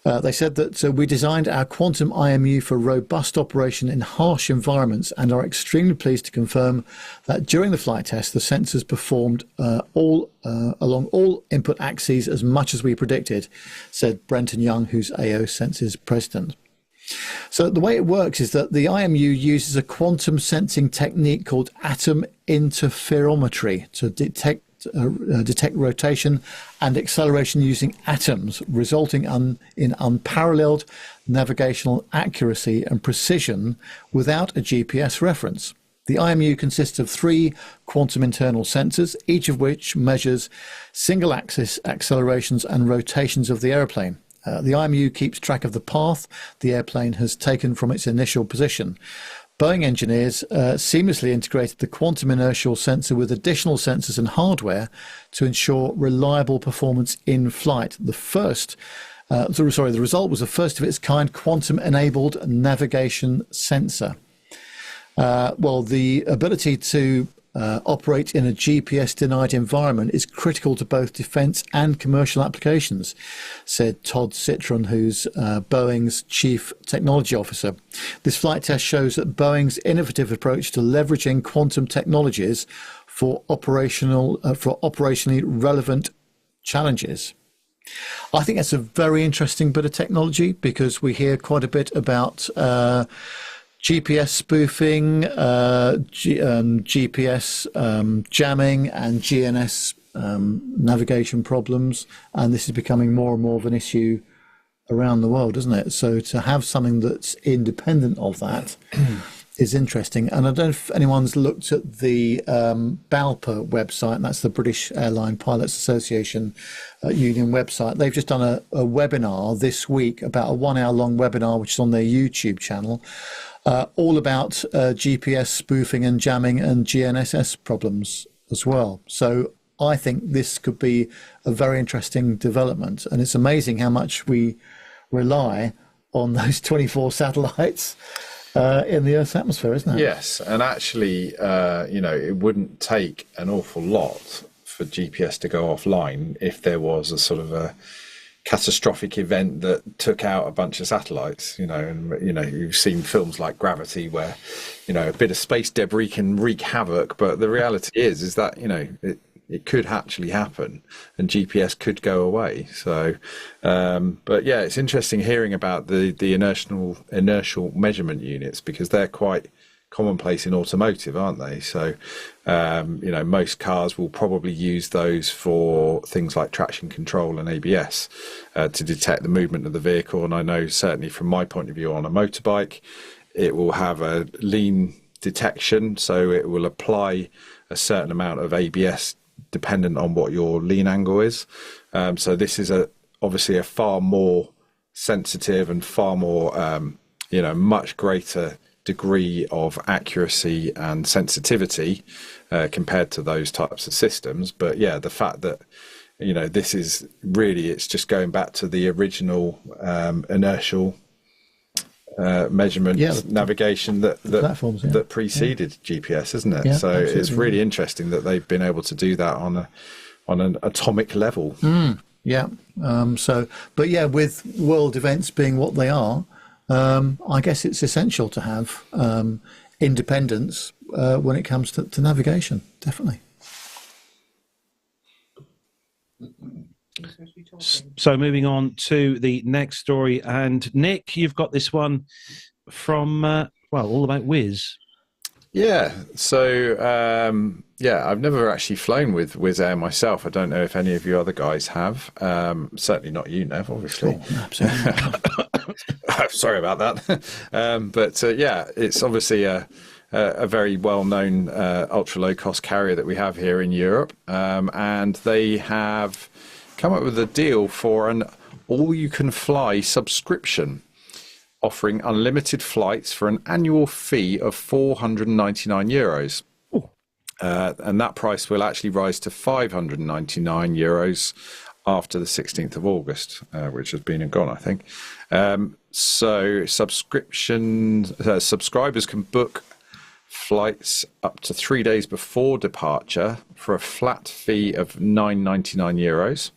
They said that we designed our quantum IMU for robust operation in harsh environments and are extremely pleased to confirm that during the flight test, the sensors performed along all input axes as much as we predicted, said Brenton Young, who's AO Senses president. So the way it works is that the IMU uses a quantum sensing technique called atom interferometry to detect rotation and acceleration using atoms, resulting in unparalleled navigational accuracy and precision without a GPS reference. The IMU consists of 3 quantum internal sensors, each of which measures single-axis accelerations and rotations of the airplane. The IMU keeps track of the path the airplane has taken from its initial position. Boeing engineers seamlessly integrated the quantum inertial sensor with additional sensors and hardware to ensure reliable performance in flight. The result was a first of its kind quantum-enabled navigation sensor. The ability to operate in a GPS-denied environment is critical to both defence and commercial applications, said Todd Citron, who's Boeing's Chief Technology Officer. This flight test shows that Boeing's innovative approach to leveraging quantum technologies for operationally relevant challenges. I think that's a very interesting bit of technology because we hear quite a bit about GPS spoofing, GPS jamming, and GNS navigation problems, and this is becoming more and more of an issue around the world, isn't it? So to have something that's independent of that is interesting. And I don't know if anyone's looked at the BALPA website, and that's the British Airline Pilots Association Union website. They've just done a webinar this week, about a 1 hour long webinar, which is on their YouTube channel, all about GPS spoofing and jamming and GNSS problems as well. So I think this could be a very interesting development. And it's amazing how much we rely on those 24 satellites in the Earth's atmosphere, isn't it? Yes. And actually, it wouldn't take an awful lot for GPS to go offline if there was a sort of a catastrophic event that took out a bunch of satellites, and you've seen films like Gravity where, a bit of space debris can wreak havoc, but the reality is that, it could actually happen and GPS could go away. So, but yeah, it's interesting hearing about the inertial measurement units because they're quite commonplace in automotive, aren't they? So, most cars will probably use those for things like traction control and ABS to detect the movement of the vehicle. And I know certainly from my point of view on a motorbike, it will have a lean detection. So it will apply a certain amount of ABS dependent on what your lean angle is. So this is obviously a far more sensitive and far more, much greater degree of accuracy and sensitivity compared to those types of systems. But yeah, the fact that this is really, it's just going back to the original inertial measurement navigation that preceded GPS, isn't it? So it's really interesting that they've been able to do that on an atomic level. With world events being what they are, I guess it's essential to have independence when it comes to navigation, definitely. So moving on to the next story, and Nick, you've got this one from, all about Wizz. Yeah, so, I've never actually flown with Wizz Air myself. I don't know if any of you other guys have. Certainly not you, Nev, obviously. Sure, absolutely. Sorry about that. It's obviously a very well-known ultra-low-cost carrier that we have here in Europe. And they have come up with a deal for an all-you-can-fly subscription, offering unlimited flights for an annual fee of €499. And that price will actually rise to €599 after the 16th of August, which has been and gone, I think. So subscribers can book flights up to 3 days before departure for a flat fee of €999,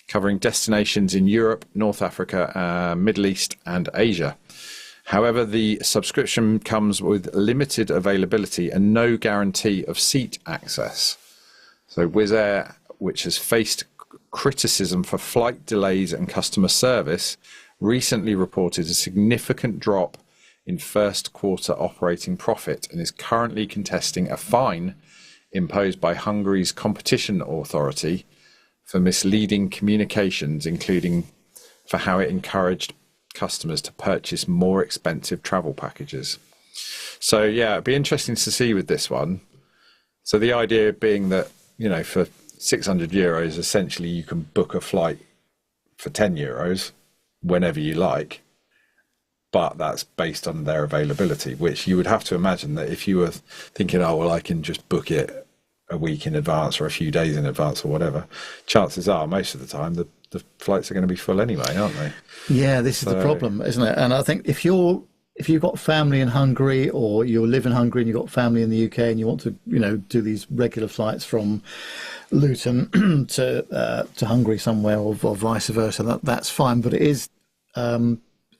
covering destinations in Europe, North Africa, Middle East, and Asia. However, the subscription comes with limited availability and no guarantee of seat access. So Wizz Air, which has faced criticism for flight delays and customer service, recently reported a significant drop in first quarter operating profit and is currently contesting a fine imposed by Hungary's competition authority for misleading communications, including for how it encouraged customers to purchase more expensive travel packages. So yeah, it'd be interesting to see with this one. So the idea being that, you know, for €600, essentially you can book a flight for €10 whenever you like, but that's based on their availability, which you would have to imagine that if you were thinking, oh, well, I can just book it a week in advance or a few days in advance or whatever, chances are most of the time the flights are going to be full anyway, aren't they? Yeah, this is the problem, isn't it? And I think if you've got family in Hungary, or you live in Hungary and you've got family in the UK and you want to, you know, do these regular flights from Luton to Hungary somewhere, or vice versa, that's fine. But it is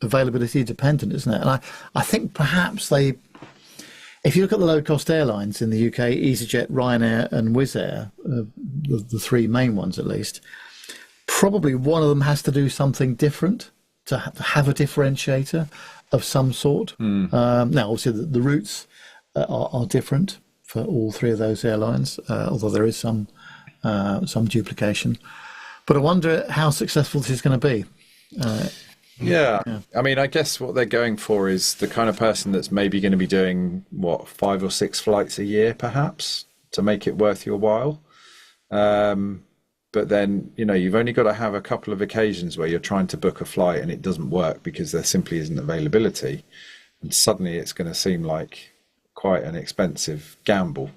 availability dependent, isn't it? And I think perhaps if you look at the low-cost airlines in the UK, EasyJet, Ryanair and Wizz Air, the three main ones at least, probably one of them has to do something different to have a differentiator of some sort. Now, obviously, the routes are different for all three of those airlines, although there is some duplication. But I wonder how successful this is going to be. Yeah. I mean, I guess what they're going for is the kind of person that's maybe going to be doing, 5 or 6 flights a year, perhaps, to make it worth your while. But then, you know, you've only got to have a couple of occasions where you're trying to book a flight and it doesn't work because there simply isn't availability. And suddenly it's going to seem like quite an expensive gamble,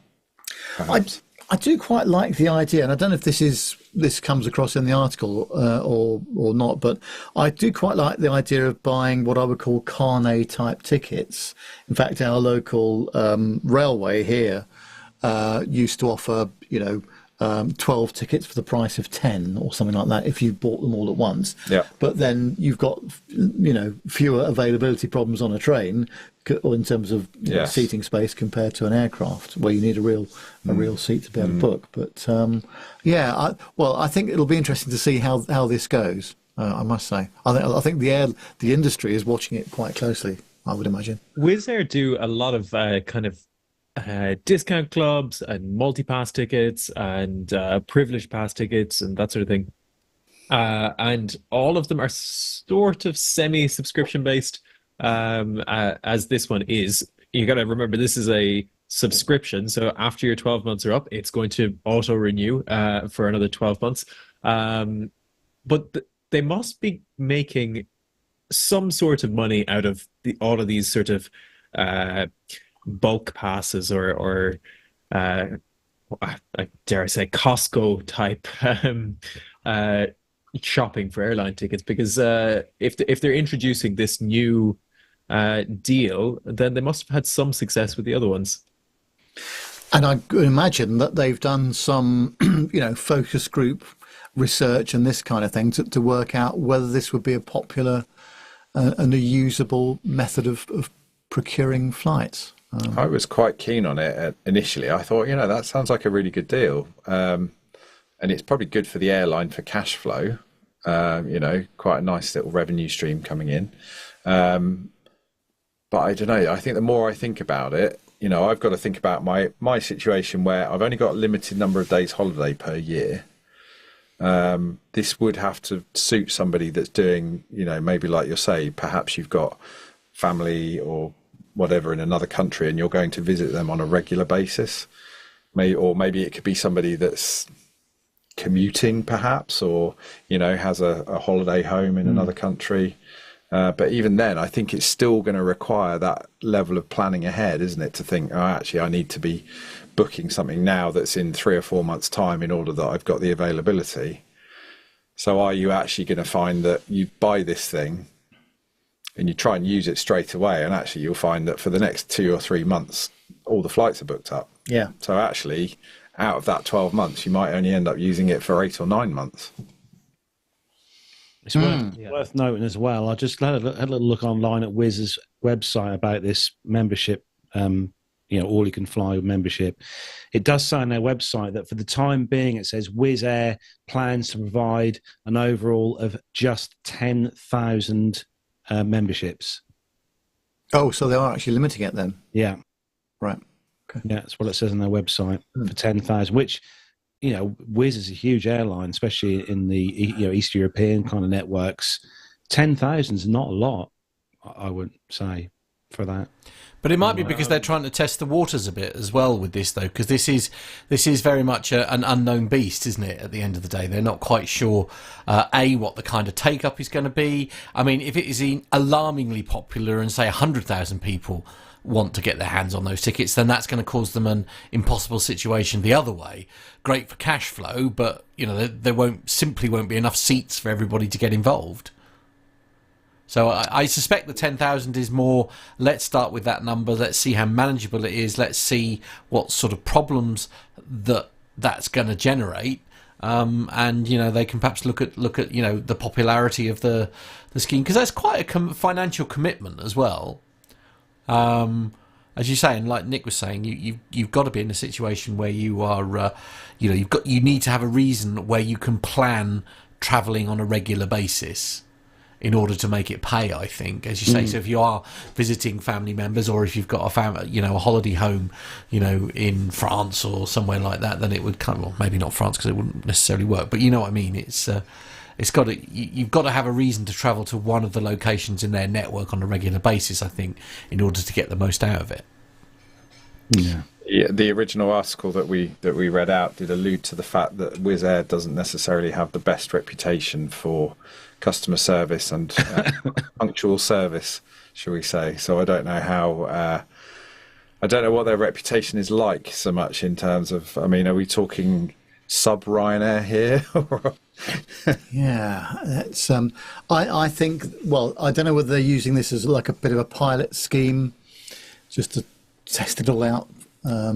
perhaps. I do quite like the idea, and I don't know if this comes across in the article or not, but I do quite like the idea of buying what I would call carnet type tickets. In fact, our local railway here used to offer, 12 tickets for the price of 10 or something like that if you bought them all at once. Yeah. But then you've got, fewer availability problems on a train, or in terms of seating space compared to an aircraft where you need a real seat to be able to book. But I think it'll be interesting to see how this goes. I must say, I think the industry is watching it quite closely, I would imagine. Wizz Air do a lot of discount clubs and multi-pass tickets and privilege pass tickets and that sort of thing. And all of them are sort of semi-subscription based, as this one is. You got to remember, this is a subscription. So after your 12 months are up, it's going to auto-renew for another 12 months. But they must be making some sort of money out of all of these sort of bulk passes or I dare I say Costco type shopping for airline tickets, because if they're introducing this new deal, then they must have had some success with the other ones. And I could imagine that they've done some focus group research and this kind of thing to work out whether this would be a popular and a usable method of procuring flights. I was quite keen on it initially. I thought, that sounds like a really good deal. And it's probably good for the airline for cash flow, quite a nice little revenue stream coming in. But I don't know. I think the more I think about it, I've got to think about my situation where I've only got a limited number of days holiday per year. This would have to suit somebody that's doing, maybe like you say, perhaps you've got family or whatever in another country and you're going to visit them on a regular basis. Maybe it could be somebody that's commuting perhaps, or, has a holiday home in another country. But even then, I think it's still going to require that level of planning ahead, isn't it? To think, actually, I need to be booking something now that's in 3 or 4 months' time in order that I've got the availability. So are you actually going to find that you buy this thing and you try and use it straight away, and actually you'll find that for the next 2 or 3 months, all the flights are booked up. Yeah. So actually, out of that 12 months, you might only end up using it for 8 or 9 months. It's worth noting as well. I just had a little look online at Wizz's website about this membership, all you can fly membership. It does say on their website that for the time being, it says Wizz Air plans to provide an overall of just 10,000 memberships. Oh, so they are actually limiting it then? Yeah. Right. Okay. Yeah, that's what it says on their website for 10,000, which, Wizz is a huge airline, especially in the East European kind of networks. 10,000 is not a lot, I would say, for that. But it might be because they're trying to test the waters a bit as well with this, though, because this is very much an unknown beast, isn't it? At the end of the day, they're not quite sure what the kind of take up is going to be. I mean, if it is alarmingly popular and say 100,000 people want to get their hands on those tickets, then that's going to cause them an impossible situation the other way. Great for cash flow, but there won't be enough seats for everybody to get involved. So I suspect the 10,000 is more, let's start with that number, let's see how manageable it is, let's see what sort of problems that's going to generate, and they can perhaps look at the popularity of the scheme, because that's quite a financial commitment as well. As you say, and like Nick was saying, you've got to be in a situation where you are, you need to have a reason where you can plan travelling on a regular basis in order to make it pay, I think, as you say. So if you are visiting family members, or if you've got a holiday home, in France or somewhere like that, then it would maybe not France because it wouldn't necessarily work, but you know what I mean. You've got to have a reason to travel to one of the locations in their network on a regular basis, I think, in order to get the most out of it. Yeah. Yeah, the original article that we read out did allude to the fact that Wizz Air doesn't necessarily have the best reputation for customer service and punctual service, shall we say. So I don't know how, I don't know what their reputation is like so much in terms of, are we talking sub Ryanair here? Yeah, it's, I think, well, I don't know whether they're using this as like a bit of a pilot scheme just to test it all out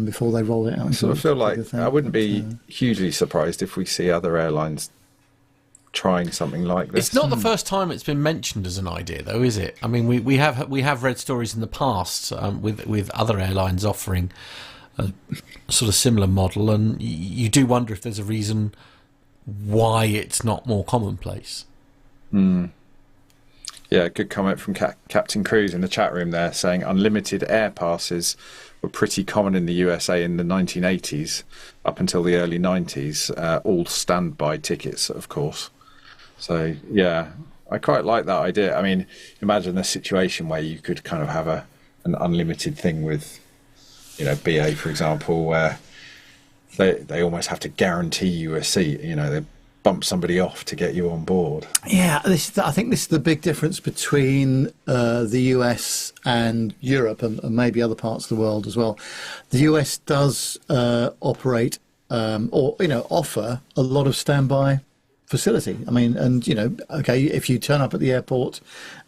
before they roll it out. I sort of feel like I wouldn't be hugely surprised if we see other airlines trying something like this. It's not the first time it's been mentioned as an idea, though, is it? I mean, we have read stories in the past with other airlines offering a sort of similar model, and you do wonder if there's a reason why it's not more commonplace. Yeah, good comment from Captain Cruz in the chat room there, saying unlimited air passes were pretty common in the USA in the 1980s up until the early 90s, all standby tickets, of course. So, yeah, I quite like that idea. I mean, imagine a situation where you could kind of have an unlimited thing with, BA, for example, where they almost have to guarantee you a seat. They bump somebody off to get you on board. Yeah, I think this is the big difference between the US and Europe, and maybe other parts of the world as well. The US does operate or offer a lot of standby facility. I mean, and okay, if you turn up at the airport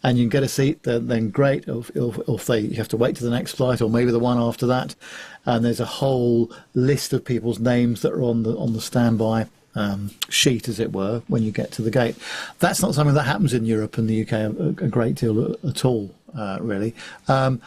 and you can get a seat, then great. If you have to wait to the next flight or maybe the one after that, and there's a whole list of people's names that are on the standby sheet, as it were, when you get to the gate. That's not something that happens in Europe and the UK a great deal at all, really. Now,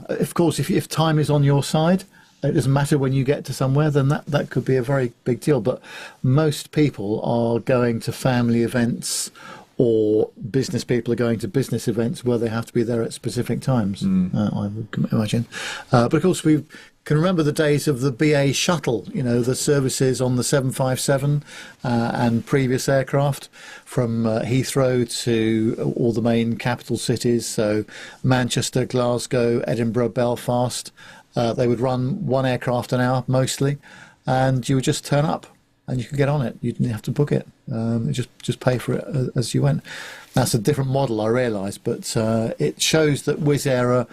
of course, if time is on your side, it doesn't matter when you get to somewhere, then that could be a very big deal. But most people are going to family events, or business people are going to business events where they have to be there at specific times, I would imagine. But of course, we can remember the days of the BA shuttle, the services on the 757 and previous aircraft from Heathrow to all the main capital cities, so Manchester, Glasgow, Edinburgh, Belfast. They would run one aircraft an hour mostly, and you would just turn up and you could get on it. You didn't have to book it. Just pay for it as you went. That's a different model, I realise, but it shows that Wizz Air are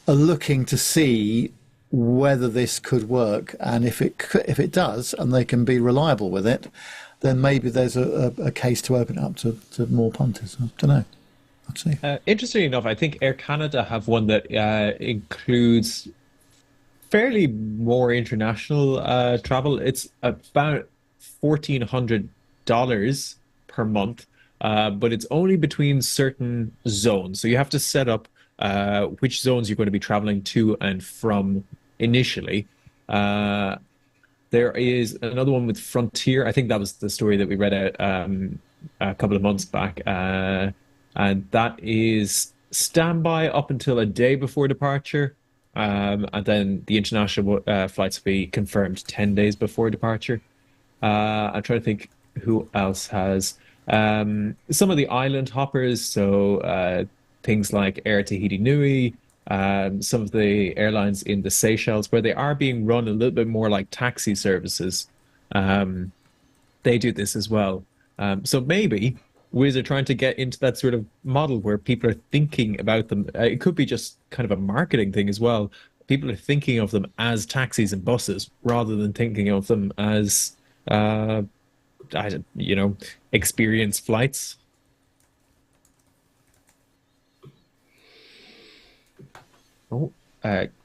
looking to see whether this could work, and if it does, and they can be reliable with it, then maybe there's a case to open it up to more punters. I don't know. Let's see. Interestingly enough, I think Air Canada have one that includes fairly more international travel. It's about $1,400 per month, but it's only between certain zones. So you have to set up which zones you're going to be traveling to and from initially. There is another one with Frontier. I think that was the story that we read out a couple of months back. And that is standby up until a day before departure. And then the international flights will be confirmed 10 days before departure. I'm trying to think who else has some of the island hoppers. So things like Air Tahiti Nui, some of the airlines in the Seychelles, where they are being run a little bit more like taxi services. They do this as well. So maybe Wizz are trying to get into that sort of model where people are thinking about them. It could be just kind of a marketing thing as well. People are thinking of them as taxis and buses rather than thinking of them as, experience flights. Oh,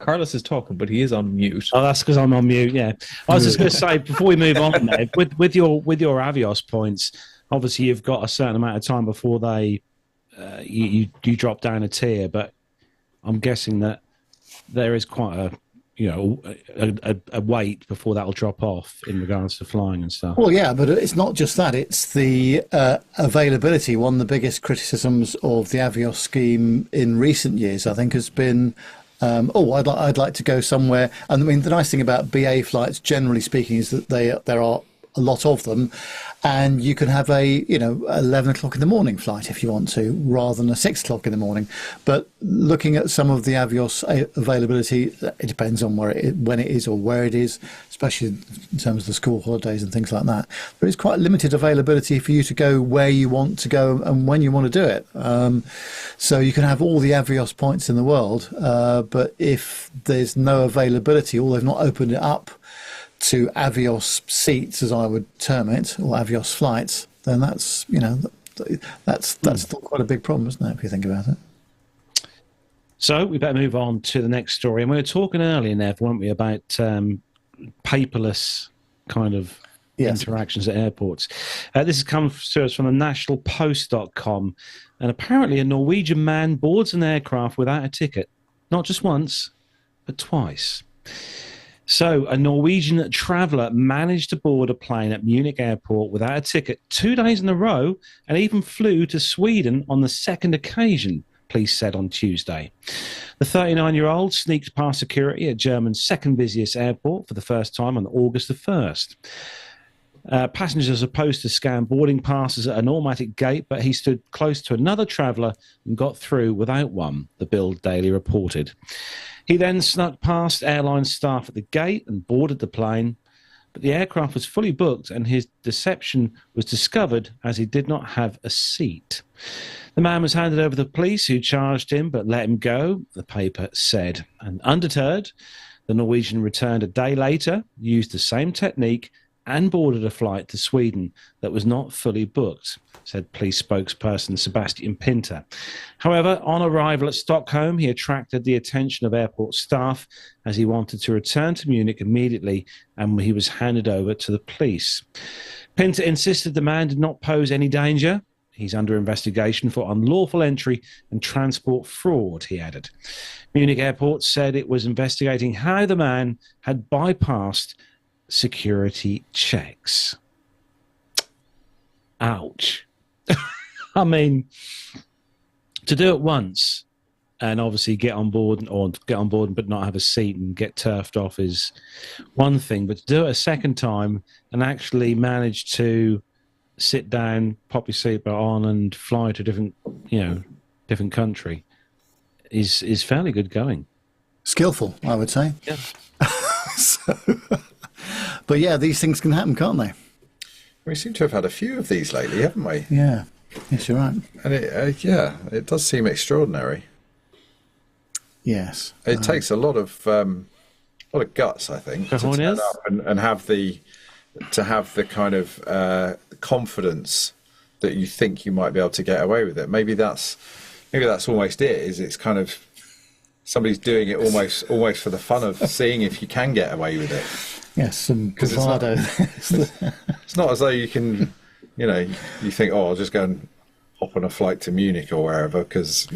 Carlos is talking, but he is on mute. Oh, that's because I'm on mute. Yeah, I was just going to say before we move on, Ned, with your Avios points, obviously you've got a certain amount of time before they you drop down a tier, but I'm guessing that there is quite a wait before that'll drop off in regards to flying and stuff. Well, yeah, but it's not just that. It's the availability. One of the biggest criticisms of the Avios scheme in recent years, I think, has been, I'd like to go somewhere. And I mean, the nice thing about BA flights, generally speaking, is that there are a lot of them, and you can have a 11 o'clock in the morning flight if you want to, rather than a 6 o'clock in the morning. But looking at some of the Avios availability, it depends on when it is or where it is, especially in terms of the school holidays and things like that. There is quite limited availability for you to go where you want to go and when you want to do it. So you can have all the Avios points in the world, but if there's no availability, or they've not opened it up to Avios seats, as I would term it, or Avios flights, then that's still quite a big problem, isn't it, if you think about it? So we better move on to the next story. And we were talking earlier, Nev, weren't we, about paperless kind of interactions at airports. This has come to us from the nationalpost.com, and apparently a Norwegian man boards an aircraft without a ticket, not just once, but twice. So, a Norwegian traveller managed to board a plane at Munich airport without a ticket 2 days in a row, and even flew to Sweden on the second occasion, police said on Tuesday. The 39-year-old sneaked past security at Germany's second busiest airport for the first time on August the 1st. Passengers are supposed to scan boarding passes at an automatic gate, but he stood close to another traveller and got through without one, the Bild Daily reported. He then snuck past airline staff at the gate and boarded the plane, but the aircraft was fully booked and his deception was discovered as he did not have a seat. The man was handed over to the police, who charged him but let him go, the paper said. And undeterred, the Norwegian returned a day later, used the same technique, and boarded a flight to Sweden that was not fully booked, said police spokesperson Sebastian Pinter. However, on arrival at Stockholm, he attracted the attention of airport staff as he wanted to return to Munich immediately, and he was handed over to the police. Pinter insisted the man did not pose any danger. He's under investigation for unlawful entry and transport fraud, he added. Munich Airport said it was investigating how the man had bypassed security checks. Ouch. I mean, to do it once and obviously get on board but not have a seat and get turfed off is one thing, but to do it a second time and actually manage to sit down, pop your seatbelt on and fly to a different country is fairly good going. Skillful, I would say. Yeah. But yeah, these things can happen, can't they? We seem to have had a few of these lately, haven't we? Yeah. Yes, you're right. And it does seem extraordinary. Yes. It takes a lot of guts, I think, to turn up and have the kind of confidence that you think you might be able to get away with it. Maybe that's almost it. Is it's kind of somebody's doing it almost for the fun of seeing if you can get away with it. Yes, some bravado. It's not as though you can, you think, oh, I'll just go and hop on a flight to Munich or wherever, because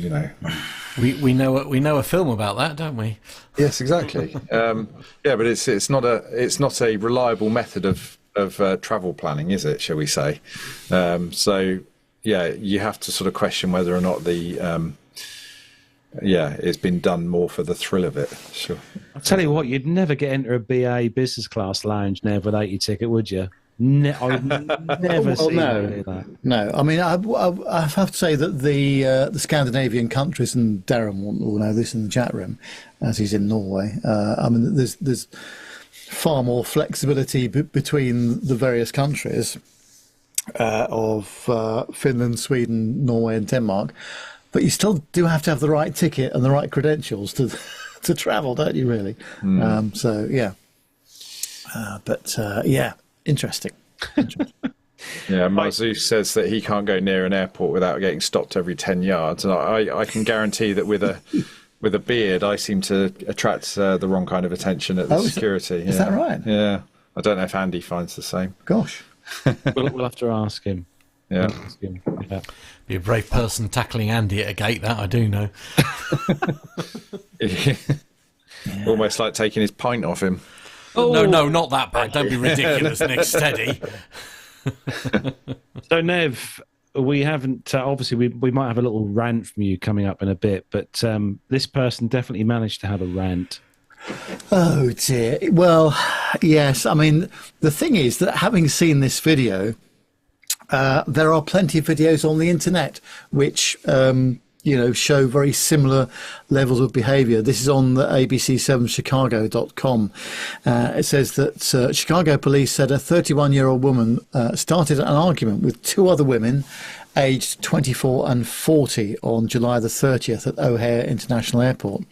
We know a film about that, don't we? Yes, exactly. But it's not a reliable method of travel planning, is it? Shall we say? You have to sort of question whether or not it's been done more for the thrill of it. Sure. I'll tell you what, you'd never get into a BA business class lounge now without your ticket, would you? I've never seen that. No, I mean, I have to say that the Scandinavian countries, and Darren will know this in the chat room, as he's in Norway. I mean, there's far more flexibility between the various countries of Finland, Sweden, Norway, and Denmark. But you still do have to have the right ticket and the right credentials to travel, don't you? Really? Interesting. Yeah, Mazu says that he can't go near an airport without getting stopped every 10 yards. And I can guarantee that with a beard, I seem to attract the wrong kind of attention at the security. Is that right? Yeah. I don't know if Andy finds the same. Gosh. We'll have to ask him. Yeah. Be a brave person tackling Andy at a gate, that I do know. Almost like taking his pint off him. Oh. No, not that bad. Don't be ridiculous, Nick. Steady. So, Nev, we haven't, obviously, we might have a little rant from you coming up in a bit, but this person definitely managed to have a rant. Oh, dear. Well, yes. I mean, the thing is that having seen this video, there are plenty of videos on the internet which show very similar levels of behaviour. This is on the abc7chicago.com. It says that Chicago police said a 31-year-old woman started an argument with two other women aged 24 and 40 on July the 30th at O'Hare International Airport.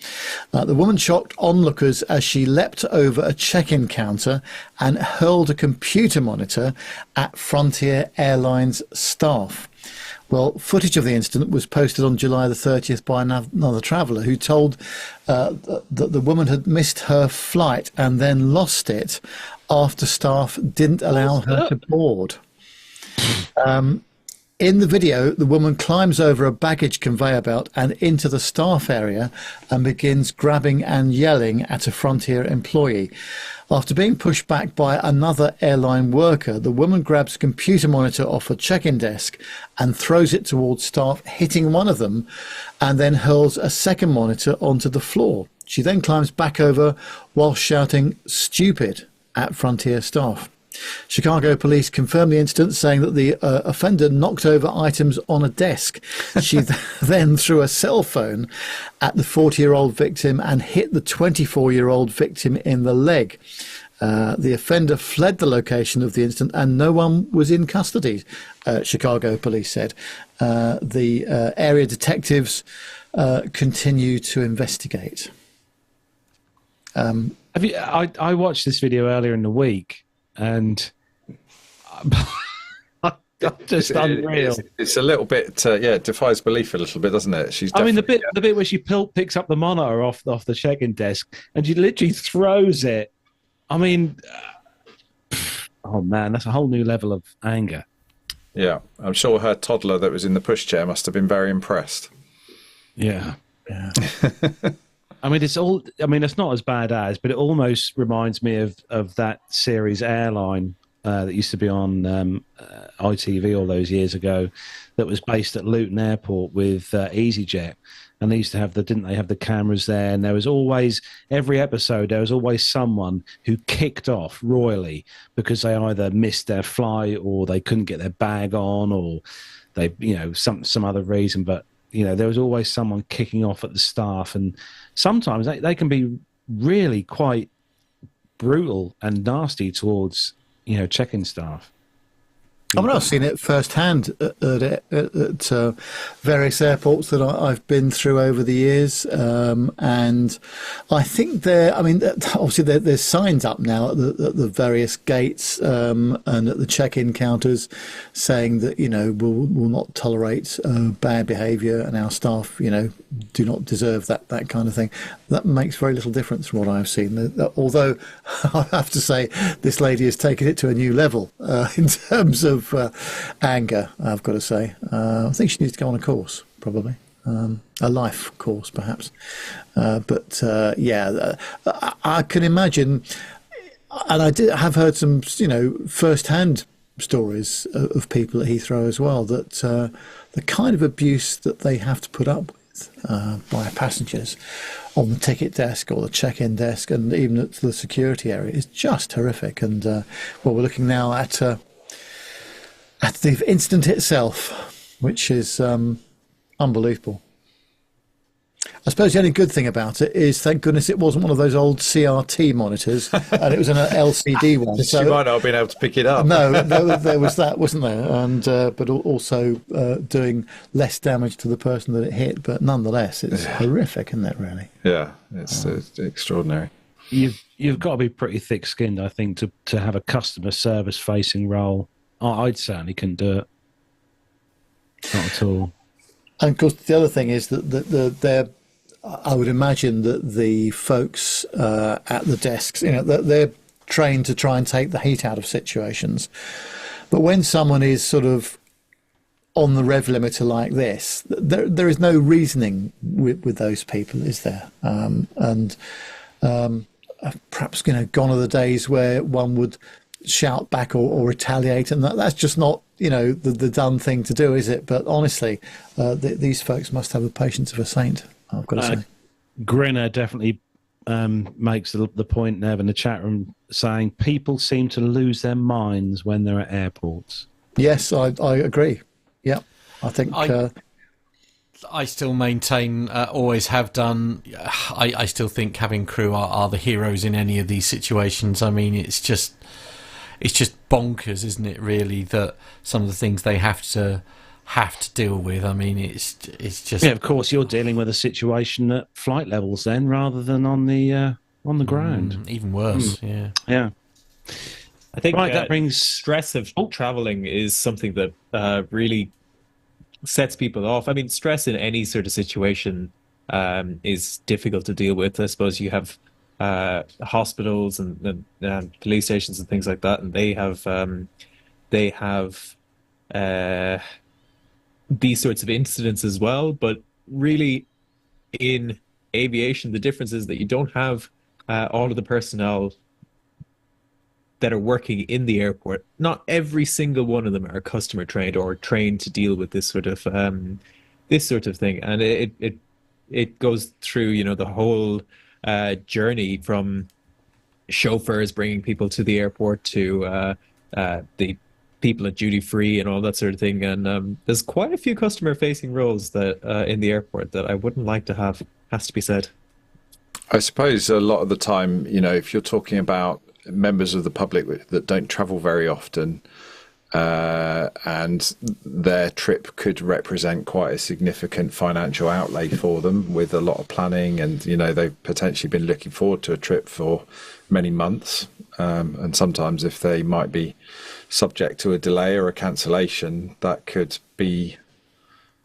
The woman shocked onlookers as she leapt over a check-in counter and hurled a computer monitor at Frontier Airlines staff. Well, footage of the incident was posted on July the 30th by another traveller who told that the woman had missed her flight and then lost it after staff didn't allow her to board. In the video, the woman climbs over a baggage conveyor belt and into the staff area and begins grabbing and yelling at a Frontier employee. After being pushed back by another airline worker, the woman grabs a computer monitor off a check-in desk and throws it towards staff, hitting one of them, and then hurls a second monitor onto the floor. She then climbs back over while shouting "stupid" at Frontier staff. Chicago police confirmed the incident, saying that the offender knocked over items on a desk. She then threw a cell phone at the 40-year-old victim and hit the 24-year-old victim in the leg. The offender fled the location of the incident and no one was in custody, Chicago police said. The area detectives continue to investigate. I watched this video earlier in the week, and just unreal. It's a little bit, defies belief a little bit, doesn't it? The bit where she picks up the monitor off the check-in desk and she literally throws it. I mean, oh man, that's a whole new level of anger. Yeah, I'm sure her toddler that was in the pushchair must have been very impressed. Yeah. I mean, it's not as bad as, but it almost reminds me of that series Airline that used to be on ITV all those years ago, that was based at Luton Airport with EasyJet, and they used to have didn't they have the cameras there? And there was always, every episode, there was always someone who kicked off royally because they either missed their flight or they couldn't get their bag on, or they, some other reason, but. There was always someone kicking off at the staff, and sometimes they can be really quite brutal and nasty towards, check-in staff. I mean, I've seen it firsthand at various airports that I've been through over the years, and I think obviously there's signs up now at the various gates and at the check-in counters saying that we'll not tolerate bad behaviour, and our staff do not deserve that kind of thing. That makes very little difference from what I've seen. Although I have to say, this lady has taken it to a new level in terms of of anger, I've got to say. I think she needs to go on a course, probably. A life course, perhaps. I can imagine, and have heard some, first-hand stories of people at Heathrow as well, that the kind of abuse that they have to put up with by passengers on the ticket desk or the check-in desk and even at the security area is just horrific. And we're looking now at the incident itself, which is unbelievable. I suppose the only good thing about it is, thank goodness, it wasn't one of those old CRT monitors, and it was an LCD one. So you might not have been able to pick it up. No, there was that, wasn't there? And but also doing less damage to the person that it hit. But nonetheless, it's horrific, isn't it? Really? Yeah, it's extraordinary. You've got to be pretty thick-skinned, I think, to have a customer service-facing role. I certainly couldn't do it. Not at all. And of course, the other thing is that I would imagine that the folks at the desks, they're trained to try and take the heat out of situations. But when someone is sort of on the rev limiter like this, there is no reasoning with those people, is there? Perhaps, gone are the days where one would shout back or retaliate, and that's just not, the done thing to do, is it? But honestly, these folks must have the patience of a saint, I've got to say. Grinner definitely makes the point, Nev, in the chat room, saying people seem to lose their minds when they're at airports. Yes, I agree. Yeah, I think... I still maintain, always have done, I still think cabin crew are the heroes in any of these situations. I mean, it's just bonkers, isn't it, really, that some of the things they have to deal with. I mean, it's just... Yeah, of course, you're dealing with a situation at flight levels then, rather than on the ground. Even worse, yeah. Yeah. I think that brings... stress of traveling is something that really sets people off. I mean, stress in any sort of situation is difficult to deal with. I suppose you have hospitals and police stations and things like that, and they have these sorts of incidents as well. But really, in aviation, the difference is that you don't have all of the personnel that are working in the airport. Not every single one of them are customer trained or trained to deal with this sort of thing, and it goes through the whole journey from chauffeurs bringing people to the airport to the people at duty free and all that sort of thing. And there's quite a few customer facing roles that in the airport that I wouldn't like to have, has to be said. I suppose a lot of the time, if you're talking about members of the public that don't travel very often, and their trip could represent quite a significant financial outlay for them, with a lot of planning, and they've potentially been looking forward to a trip for many months, and sometimes if they might be subject to a delay or a cancellation, that could be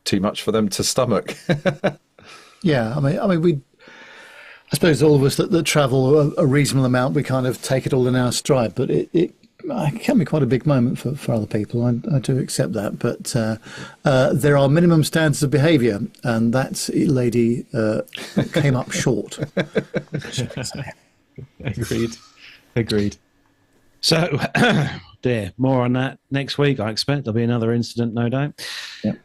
too much for them to stomach. Yeah, I mean, I suppose all of us that travel a reasonable amount, we kind of take it all in our stride, but it can be quite a big moment for other people. I do accept that, but there are minimum standards of behaviour, and that lady came up short. Agreed. So, dear, more on that next week, I expect. There'll be another incident, no doubt. Yep.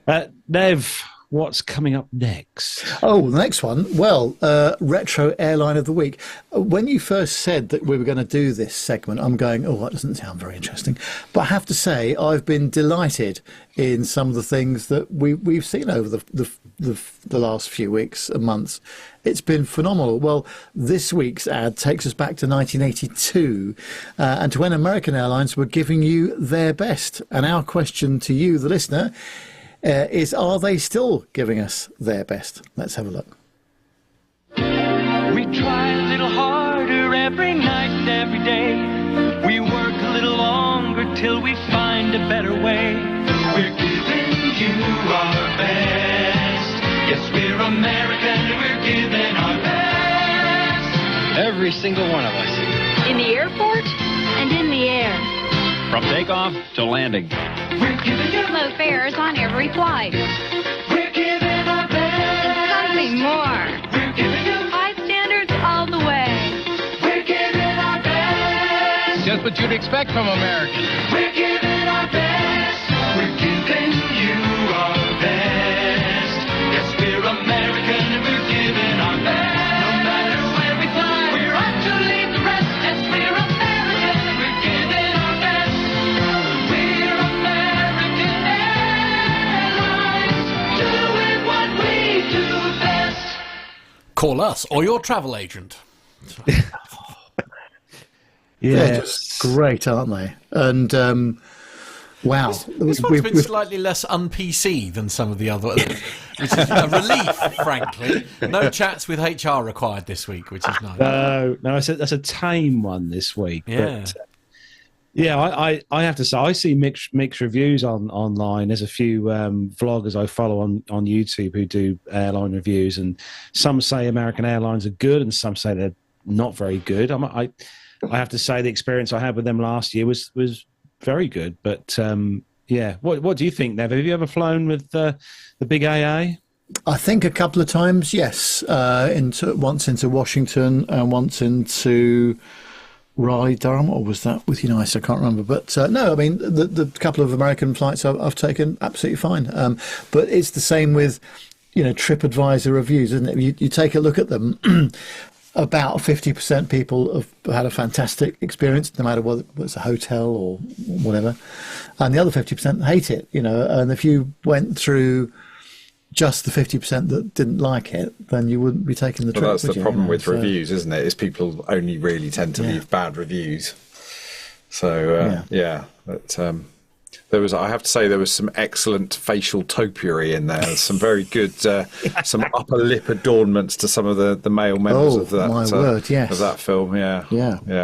Nev, what's coming up next? Oh, the next one. Well, Retro Airline of the Week. When you first said that we were going to do this segment, I'm going, that doesn't sound very interesting. But I have to say, I've been delighted in some of the things that we've seen over the last few weeks and months. It's been phenomenal. Well, this week's ad takes us back to 1982 and to when American Airlines were giving you their best. And our question to you, the listener, is, are they still giving us their best? Let's have a look. We try a little harder every night and every day. We work a little longer till we find a better way. We're giving you our best. Yes, we're American and we're giving our best. Every single one of us. In the airport and in the air. From takeoff to landing. We're giving you Low fares on every flight. We're giving our best. Something more. We're giving you High standards all the way. We're giving our best. Just what you'd expect from Americans. We're giving our best. We're giving you our best. Yes, we're American and we're giving our best. No matter where we fly, we're up to lead the rest. Yes, we're American and we're giving our best. We're American Airlines, doing what we do best. Call us or your travel agent. They're just great, aren't they? And wow, This one's been slightly less un-PC than some of the other, which is a relief, frankly. No chats with HR required this week, which is nice. No, that's a tame one this week. Yeah. But, I have to say, I see mixed reviews online. There's a few vloggers I follow on YouTube who do airline reviews, and some say American Airlines are good, and some say they're not very good. I have to say the experience I had with them last year was very good. But what do you think, Nev? Have you ever flown with the big AA? I think a couple of times, yes. Once into Washington and once into Raleigh, Durham, or was that with United? I can't remember. But no, I mean, the couple of American flights I've taken, absolutely fine. But it's the same with, TripAdvisor reviews, isn't it? You take a look at them. About 50% people have had a fantastic experience, no matter whether it's a hotel or whatever. And the other 50% hate it, And if you went through just the 50% that didn't like it, then you wouldn't be taking the trip. Well, that's the problem with So, reviews, isn't it? Is people only really tend to leave bad reviews. So but I have to say, there was some excellent facial topiary in there. Some very good, some upper lip adornments to some of the male members of that. My word, yes. Of that film, yeah,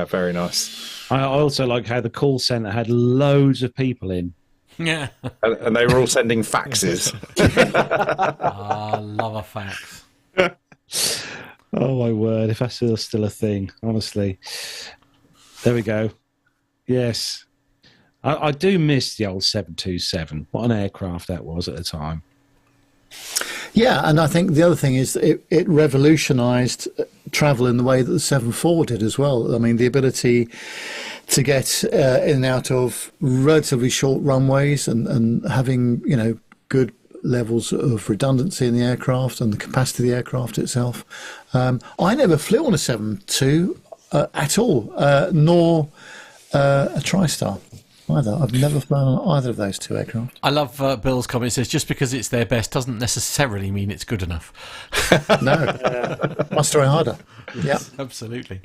very nice. I also like how the call centre had loads of people in. Yeah. And they were all sending faxes. I love a fax. Oh my word! If that's still a thing, honestly. There we go. Yes. I do miss the old 727. What an aircraft that was at the time. Yeah, and I think the other thing is it revolutionised travel in the way that the 74 did as well. I mean, the ability to get in and out of relatively short runways and having, good levels of redundancy in the aircraft and the capacity of the aircraft itself. I never flew on a 72 at all, nor a TriStar. Either. I've never flown on either of those two aircraft. I love Bill's comment. It says, just because it's their best doesn't necessarily mean it's good enough. No. Must try harder. Yeah, absolutely.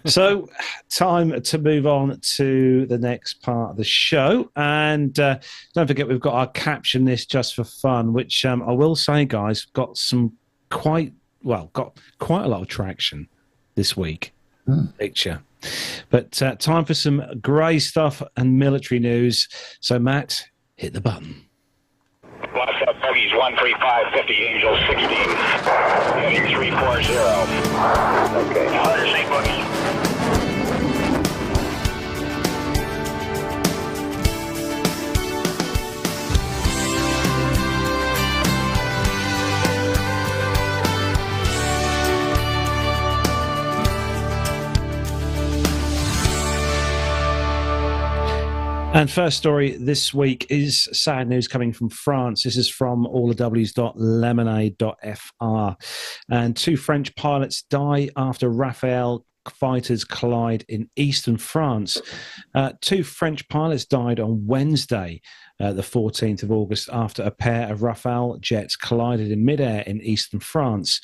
So, time to move on to the next part of the show. And don't forget, we've got our Caption This Just for Fun, which I will say, guys, got quite a lot of traction this week. Picture. But time for some grey stuff and military news. So, Matt, hit the button. What's up, Bogies 13550, Angel 16, heading 340. Okay. 100 St. Bogies. And first story this week is sad news coming from France. This is from allthews.lemonade.fr. And 2 French pilots die after Rafale fighters collide in eastern France. 2 French pilots died on Wednesday, the 14th of August, after a pair of Rafale jets collided in midair in eastern France.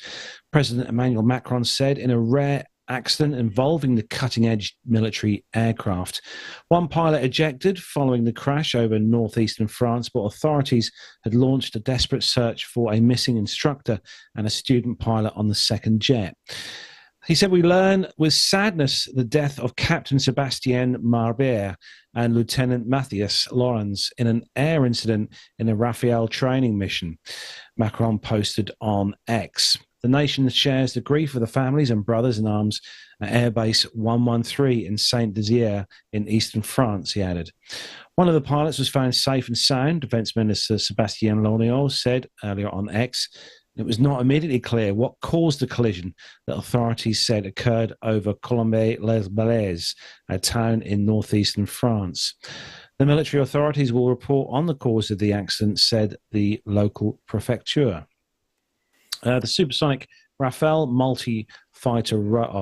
President Emmanuel Macron said in a rare accident involving the cutting-edge military aircraft. 1 pilot ejected following the crash over northeastern France, but authorities had launched a desperate search for a missing instructor and a student pilot on the second jet. He said, "We learn with sadness the death of Captain Sébastien Marbier and Lieutenant Matthias Lorenz in an air incident in a Rafale training mission," Macron posted on X. The nation shares the grief of the families and brothers in arms at Airbase 113 in Saint-Dizier in eastern France, he added. One of the pilots was found safe and sound, Defence Minister Sébastien Lournaud said earlier on X. It was not immediately clear what caused the collision that authorities said occurred over Colombey-les-Balais, a town in northeastern France. The military authorities will report on the cause of the accident, said the local prefecture. The supersonic Rafale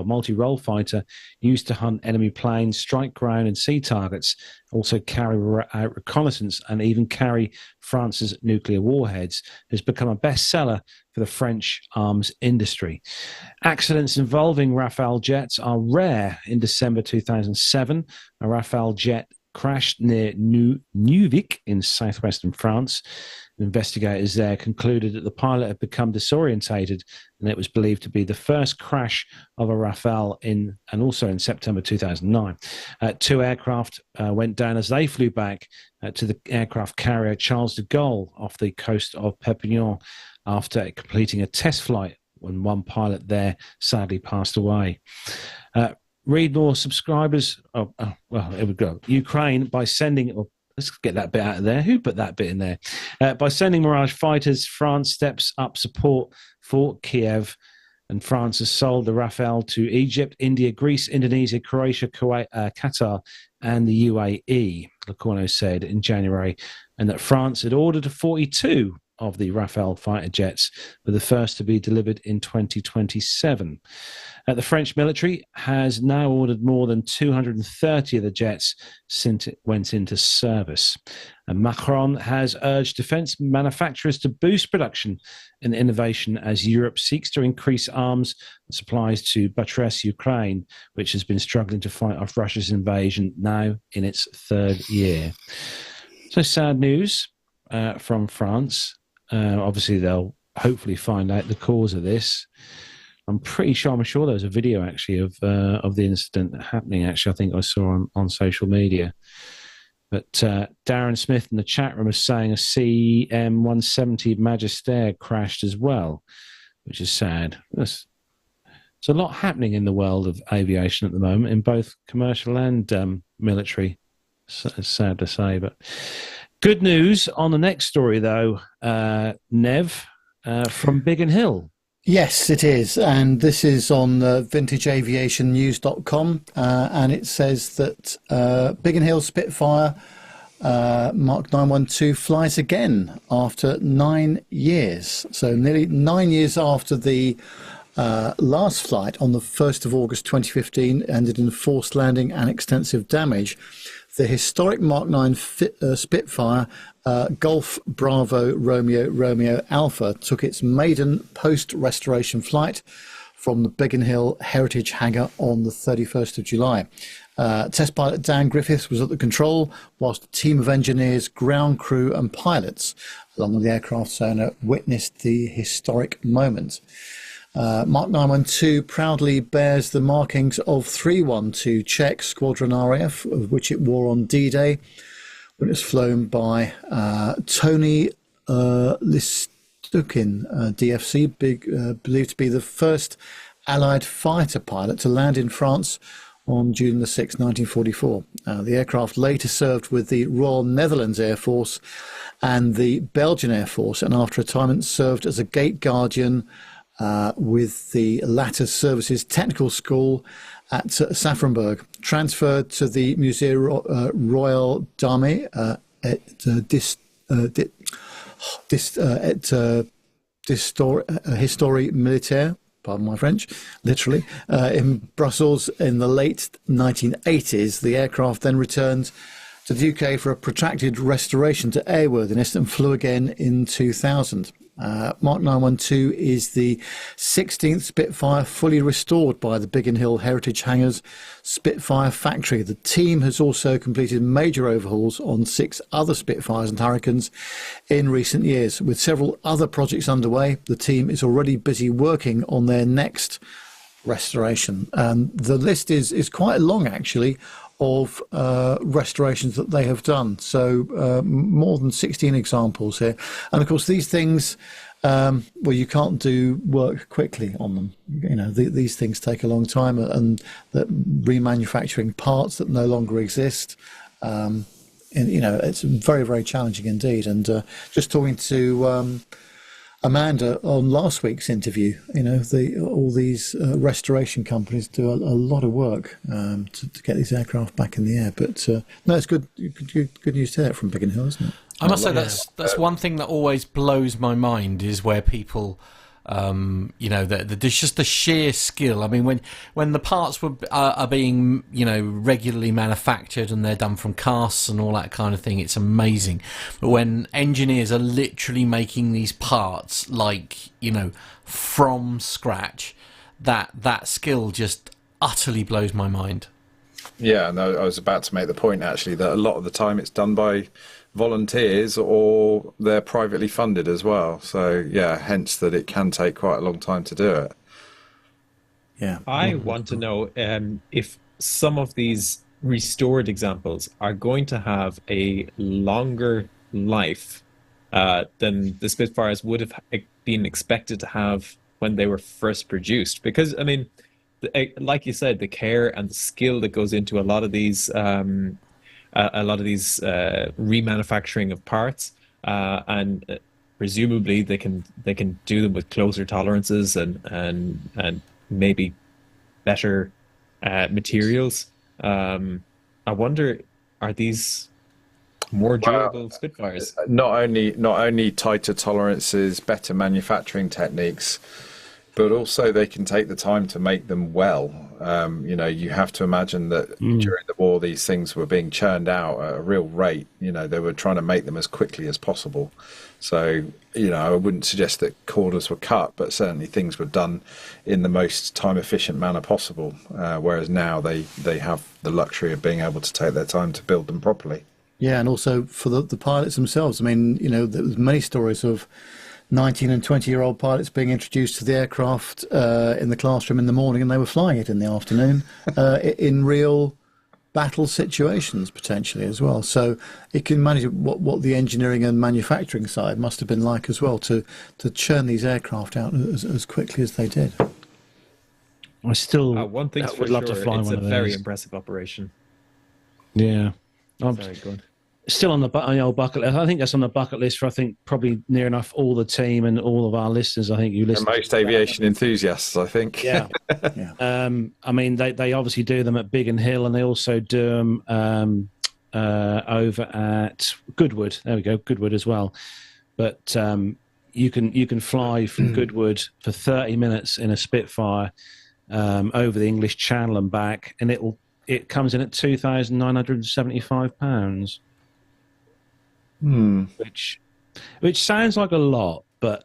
multi-role fighter used to hunt enemy planes, strike ground and sea targets, also carry out reconnaissance and even carry France's nuclear warheads, has become a bestseller for the French arms industry. Accidents involving Rafale jets are rare. In December 2007, a Rafale jet crashed near Neuvik in southwestern France. Investigators there concluded that the pilot had become disorientated, and it was believed to be the first crash of a Rafale and also in September 2009. Two aircraft went down as they flew back to the aircraft carrier Charles de Gaulle off the coast of Perpignan after completing a test flight when one pilot there sadly passed away. Read more subscribers. Well, here we go. Ukraine by sending... Let's get that bit out of there. Who put that bit in there? By sending Mirage fighters, France steps up support for Kiev, and France has sold the Rafale to Egypt, India, Greece, Indonesia, Croatia, Kuwait, Qatar, and the UAE, Lournaud said in January, and that France had ordered 42 of the Rafale fighter jets, with the first to be delivered in 2027. The French military has now ordered more than 230 of the jets since it went into service. And Macron has urged defence manufacturers to boost production and innovation as Europe seeks to increase arms supplies to buttress Ukraine, which has been struggling to fight off Russia's invasion now in its third year. So sad news from France. Obviously, they'll hopefully find out the cause of this. I'm sure there was a video actually of the incident happening. Actually, I think I saw on social media. But Darren Smith in the chat room is saying a CM170 Magister crashed as well, which is sad. There's a lot happening in the world of aviation at the moment, in both commercial and military. It's sad to say, but good news on the next story, though, Nev, from Biggin Hill. Yes, it is. And this is on vintageaviationnews.com. And it says that Biggin Hill Spitfire Mark 912 flies again after 9 years. So nearly 9 years after the last flight on the 1st of August 2015 ended in forced landing and extensive damage. The historic Mark 9 Spitfire Golf Bravo Romeo Alpha took its maiden post-restoration flight from the Biggin Hill Heritage Hangar on the 31st of July. Test pilot Dan Griffiths was at the control, whilst a team of engineers, ground crew and pilots, along with the aircraft's owner, witnessed the historic moment. Mark 912 proudly bears the markings of 312 Czech Squadron RAF, of which it wore on D-Day, when it was flown by Tony Listukin, DFC, believed to be the first Allied fighter pilot to land in France on June the 6th, 1944. The aircraft later served with the Royal Netherlands Air Force and the Belgian Air Force, and after retirement served as a gate guardian with the latter's services technical school at Safranburg, transferred to the Musée Royal d'Armée Histoire Militaire, pardon my French, literally, in Brussels in the late 1980s. The aircraft then returned to the UK for a protracted restoration to airworthiness and flew again in 2000. Mark 912 is the 16th Spitfire fully restored by the Biggin Hill Heritage Hangar's Spitfire factory. The team has also completed major overhauls on 6 other Spitfires and Hurricanes in recent years. With several other projects underway, the team is already busy working on their next restoration. The list is quite long, actually, of restorations that they have done. So more than 16 examples here. And of course, these things well, you can't do work quickly on them. You know, these things take a long time, and that remanufacturing parts that no longer exist. And you know, it's very, very challenging indeed. And just talking to Amanda on last week's interview, you know, all these restoration companies do a lot of work to get these aircraft back in the air. But no, it's good news to hear that from Biggin Hill, isn't it? I must say that's one thing that always blows my mind is where people, you know, there's just the sheer skill. I mean, when the parts are being, you know, regularly manufactured and they're done from casts and all that kind of thing, it's amazing. But when engineers are literally making these parts, like, you know, from scratch, that skill just utterly blows my mind. Yeah, no, I was about to make the point actually that a lot of the time it's done by volunteers or they're privately funded as well. So yeah, hence that it can take quite a long time to do it. Yeah. I want to know if some of these restored examples are going to have a longer life than the Spitfires would have been expected to have when they were first produced. Because, I mean, like you said, the care and the skill that goes into a lot of these remanufacturing of parts, and presumably they can do them with closer tolerances and maybe better materials. I wonder, are these more durable Spitfires? Not only tighter tolerances, better manufacturing techniques, but also they can take the time to make them well. You know, you have to imagine that during the war, these things were being churned out at a real rate. You know, they were trying to make them as quickly as possible. So, you know, I wouldn't suggest that corners were cut, but certainly things were done in the most time-efficient manner possible. Whereas now they have the luxury of being able to take their time to build them properly. Yeah, and also for the pilots themselves. I mean, you know, there's many stories of 19 and 20-year-old pilots being introduced to the aircraft in the classroom in the morning, and they were flying it in the afternoon in real battle situations potentially as well. So it can manage what the engineering and manufacturing side must have been like as well to churn these aircraft out as quickly as they did. I still one thing's would for love sure, to fly it's one a of those. very impressive operation. Yeah. Sorry, go on. Still on the old bucket list. I think that's on the bucket list for, I think, probably near enough all the team and all of our listeners. I think you listen. And most aviation enthusiasts, I think. Yeah. I mean, they obviously do them at Biggin Hill, and they also do them over at Goodwood. There we go, Goodwood as well. But you can fly from Goodwood for 30 minutes in a Spitfire over the English Channel and back, and it comes in at £2,975. Which sounds like a lot, but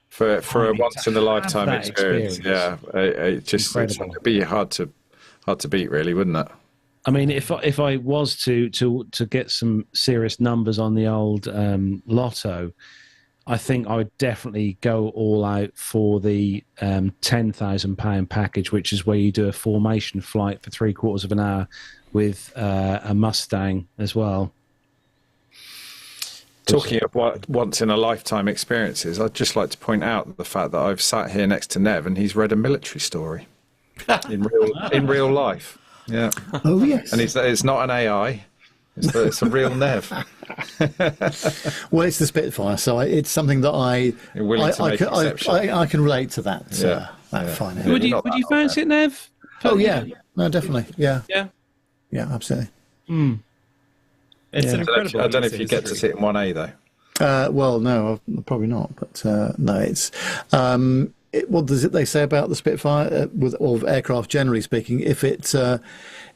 for a once in a lifetime experience, yeah, it'd be hard to beat, really, wouldn't it? I mean, if I was to get some serious numbers on the old lotto, I think I would definitely go all out for the £10,000 package, which is where you do a formation flight for 3/4 of an hour with a Mustang as well. Talking of once in a lifetime experiences, I'd just like to point out the fact that I've sat here next to Nev and he's read a military story in real life. Yeah. Oh yes. And it's not an AI. It's a real Nev. Well, it's the Spitfire, so it's something that I can relate to that. Fine. Would you fancy it, Nev? Oh yeah, no, definitely. Yeah, absolutely. It's an incredible. I don't know if you get to sit in 1A though. Well, no, probably not. But no, it's. What does they say about the Spitfire or aircraft generally speaking? If it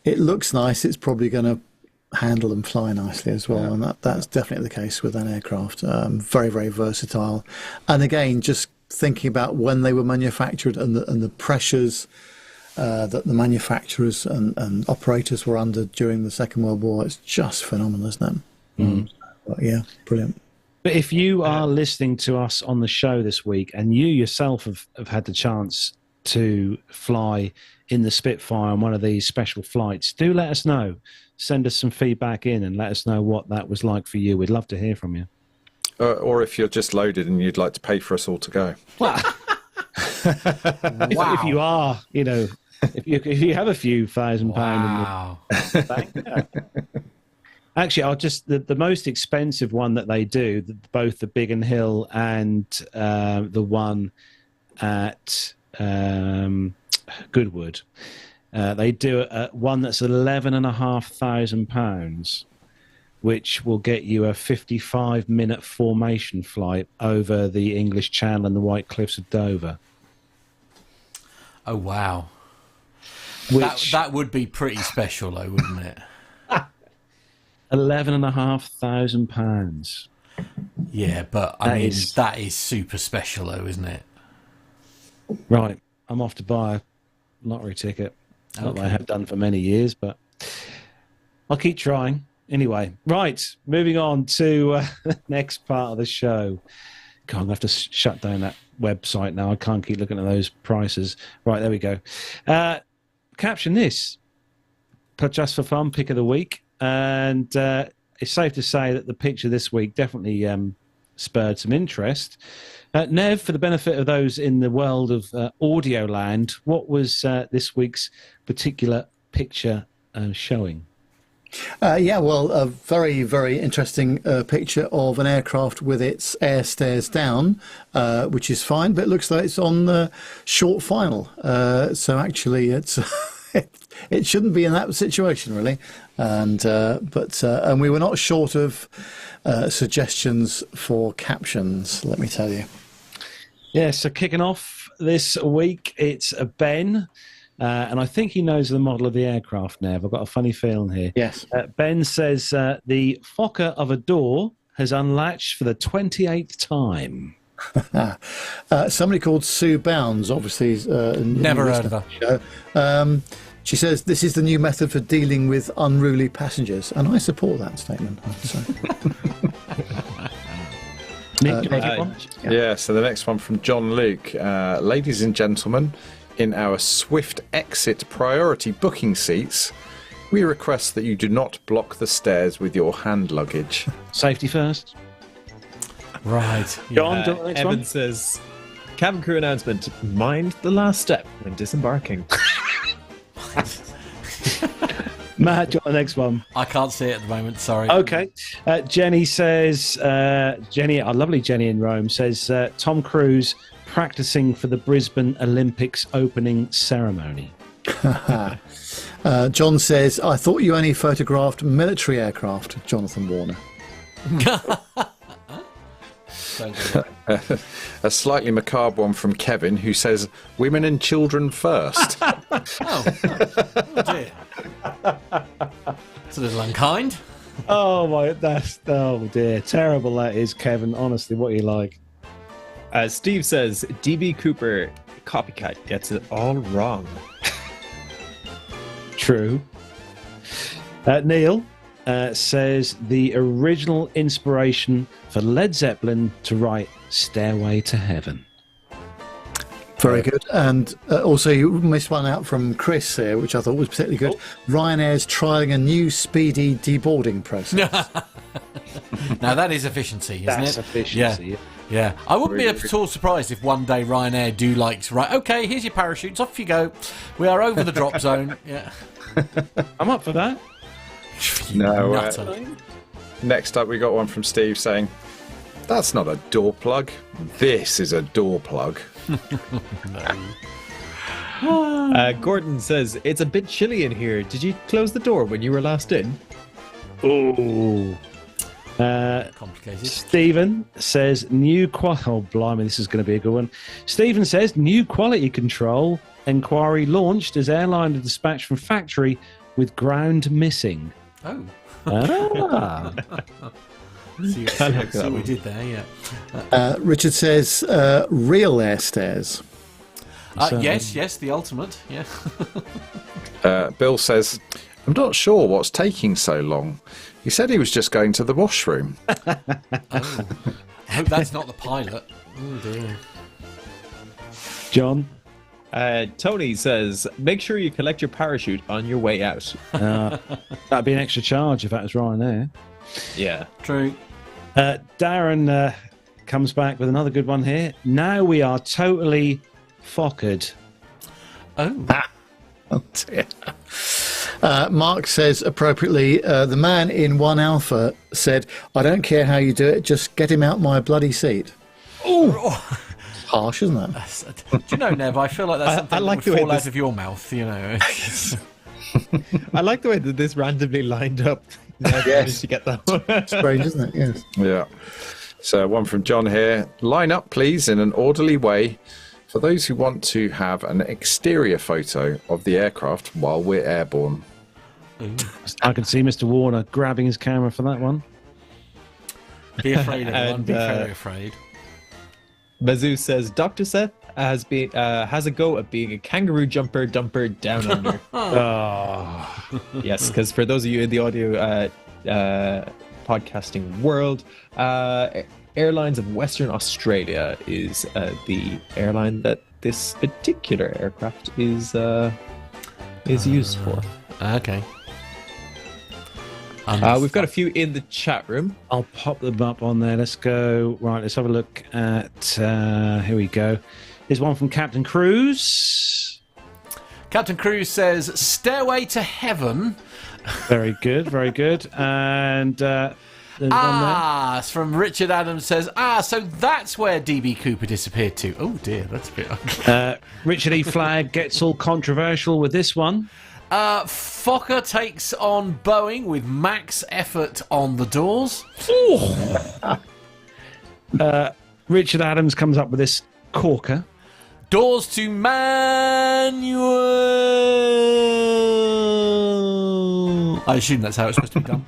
looks nice, it's probably going to handle and fly nicely as well, and that's definitely the case with that aircraft. Very, very versatile, and again, just thinking about when they were manufactured and the pressures that the manufacturers and operators were under during the Second World War, it's just phenomenal, isn't it? But yeah, brilliant. But if you are listening to us on the show this week and you yourself have had the chance to fly in the Spitfire on one of these special flights, do let us know. Send us some feedback in and let us know what that was like for you. We'd love to hear from you. Or if you're just loaded and you'd like to pay for us all to go. Wow. If you are, if you have a few £1,000 Wow. in the bank. Yeah. Actually, I'll just the most expensive one that they do, both the Biggin Hill and the one at Goodwood, they do one that's £11,500, which will get you a 55-minute formation flight over the English Channel and the White Cliffs of Dover. Oh, wow. Which, That would be pretty special, though, wouldn't it? £11,500. Yeah, but I mean, that is super special, though, isn't it? Right. I'm off to buy a lottery ticket. Not that I have done for many years, but I'll keep trying. Anyway, right. Moving on to the next part of the show. God, I'm going to have to shut down that website now. I can't keep looking at those prices. Right, there we go. Caption this. Just for fun, pick of the week. And it's safe to say that the picture this week definitely spurred some interest. Nev, for the benefit of those in the world of audio land, what was this week's particular picture showing? Well, a very, very interesting picture of an aircraft with its air stairs down, which is fine, but it looks like it's on the short final. So actually, it's it shouldn't be in that situation, really. And we were not short of suggestions for captions, let me tell you. Yeah, so kicking off this week, it's Ben. And I think he knows the model of the aircraft, Nev. I've got a funny feeling here. Yes. Ben says the Fokker of a door has unlatched for the 28th time. Somebody called Sue Bounds, obviously. Never heard of her. She says this is the new method for dealing with unruly passengers. And I support that statement. So. So the next one from John Luke. Ladies and gentlemen, in our swift exit priority booking seats, we request that you do not block the stairs with your hand luggage. Safety first. Right. John, Evan says, cabin crew announcement, mind the last step when disembarking. Matt, do you want the next one? I can't see it at the moment, sorry. Okay. Jenny says, our lovely Jenny in Rome, says Tom Cruise practicing for the Brisbane Olympics opening ceremony. John says, I thought you only photographed military aircraft, Jonathan Warner. A slightly macabre one from Kevin, who says, women and children first. Oh dear. It's a little unkind. Oh dear. Terrible that is, Kevin. Honestly, what are you like? Steve says, DB Cooper copycat gets it all wrong. True. Neil says the original inspiration for Led Zeppelin to write Stairway to Heaven. Very good. And also you missed one out from Chris here, which I thought was particularly good. Ryanair's trialling a new speedy deboarding process. Now that is efficiency, isn't That's it? efficiency. Yeah. I wouldn't be at all surprised if one day Ryanair do right, okay, here's your parachutes, off you go. We are over the drop zone. Yeah. I'm up for that. No. Next up, we got one from Steve saying, that's not a door plug. This is a door plug. Gordon says, it's a bit chilly in here. Did you close the door when you were last in? Oh. Complicated. Stephen says oh blimey, this is going to be a good one. Stephen says new quality control inquiry launched as airline dispatch from factory with ground missing. Oh. See what we did there, yeah. Richard says real air stairs. Yes, the ultimate, yeah. Bill says, I'm not sure what's taking so long. He said he was just going to the washroom. I hope that's not the pilot. Oh dear. John? Tony says, make sure you collect your parachute on your way out. That'd be an extra charge if that was Ryanair. Yeah. True. Darren comes back with another good one here. Now we are totally fockered. Oh. Oh dear. Mark says appropriately, the man in 1 Alpha said, "I don't care how you do it, just get him out my bloody seat." Oh, harsh, isn't that? Do you know, Nev? I feel like that's something like that the would way fall out this- of your mouth. You know. I like the way that this randomly lined up. Yes. To get that one. Strange, isn't it? Yes. Yeah. So one from John here. Line up, please, in an orderly way for those who want to have an exterior photo of the aircraft while we're airborne. I can see Mr. Warner grabbing his camera for that one. Be afraid, everyone. And, Be very afraid. Mazu says Dr. Seth has a go at being a kangaroo jumper dumper down under. Yes, because for those of you in the audio podcasting world, Airlines of Western Australia is the airline that this particular aircraft is used for. Okay. We've got a few in the chat room. I'll pop them up on there. Let's go. Right, let's have a look at... here we go. There's one from Captain Cruz. Captain Cruz says, "Stairway to Heaven." Very good, very good. And there's one there. It's from Richard Adams says, so that's where DB Cooper disappeared to. Oh dear, that's a bit... Richard E. Flagg gets all controversial with this one. Fokker takes on Boeing with max effort on the doors. Richard Adams comes up with this corker. Doors to manual. I assume that's how it's supposed to be done.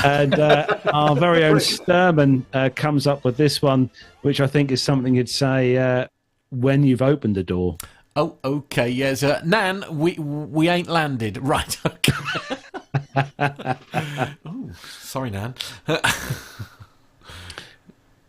And our very own Sturman comes up with this one, which I think is something you'd say when you've opened the door. Oh, okay, yes. Nan, we ain't landed. Right, okay. Oh, sorry, Nan.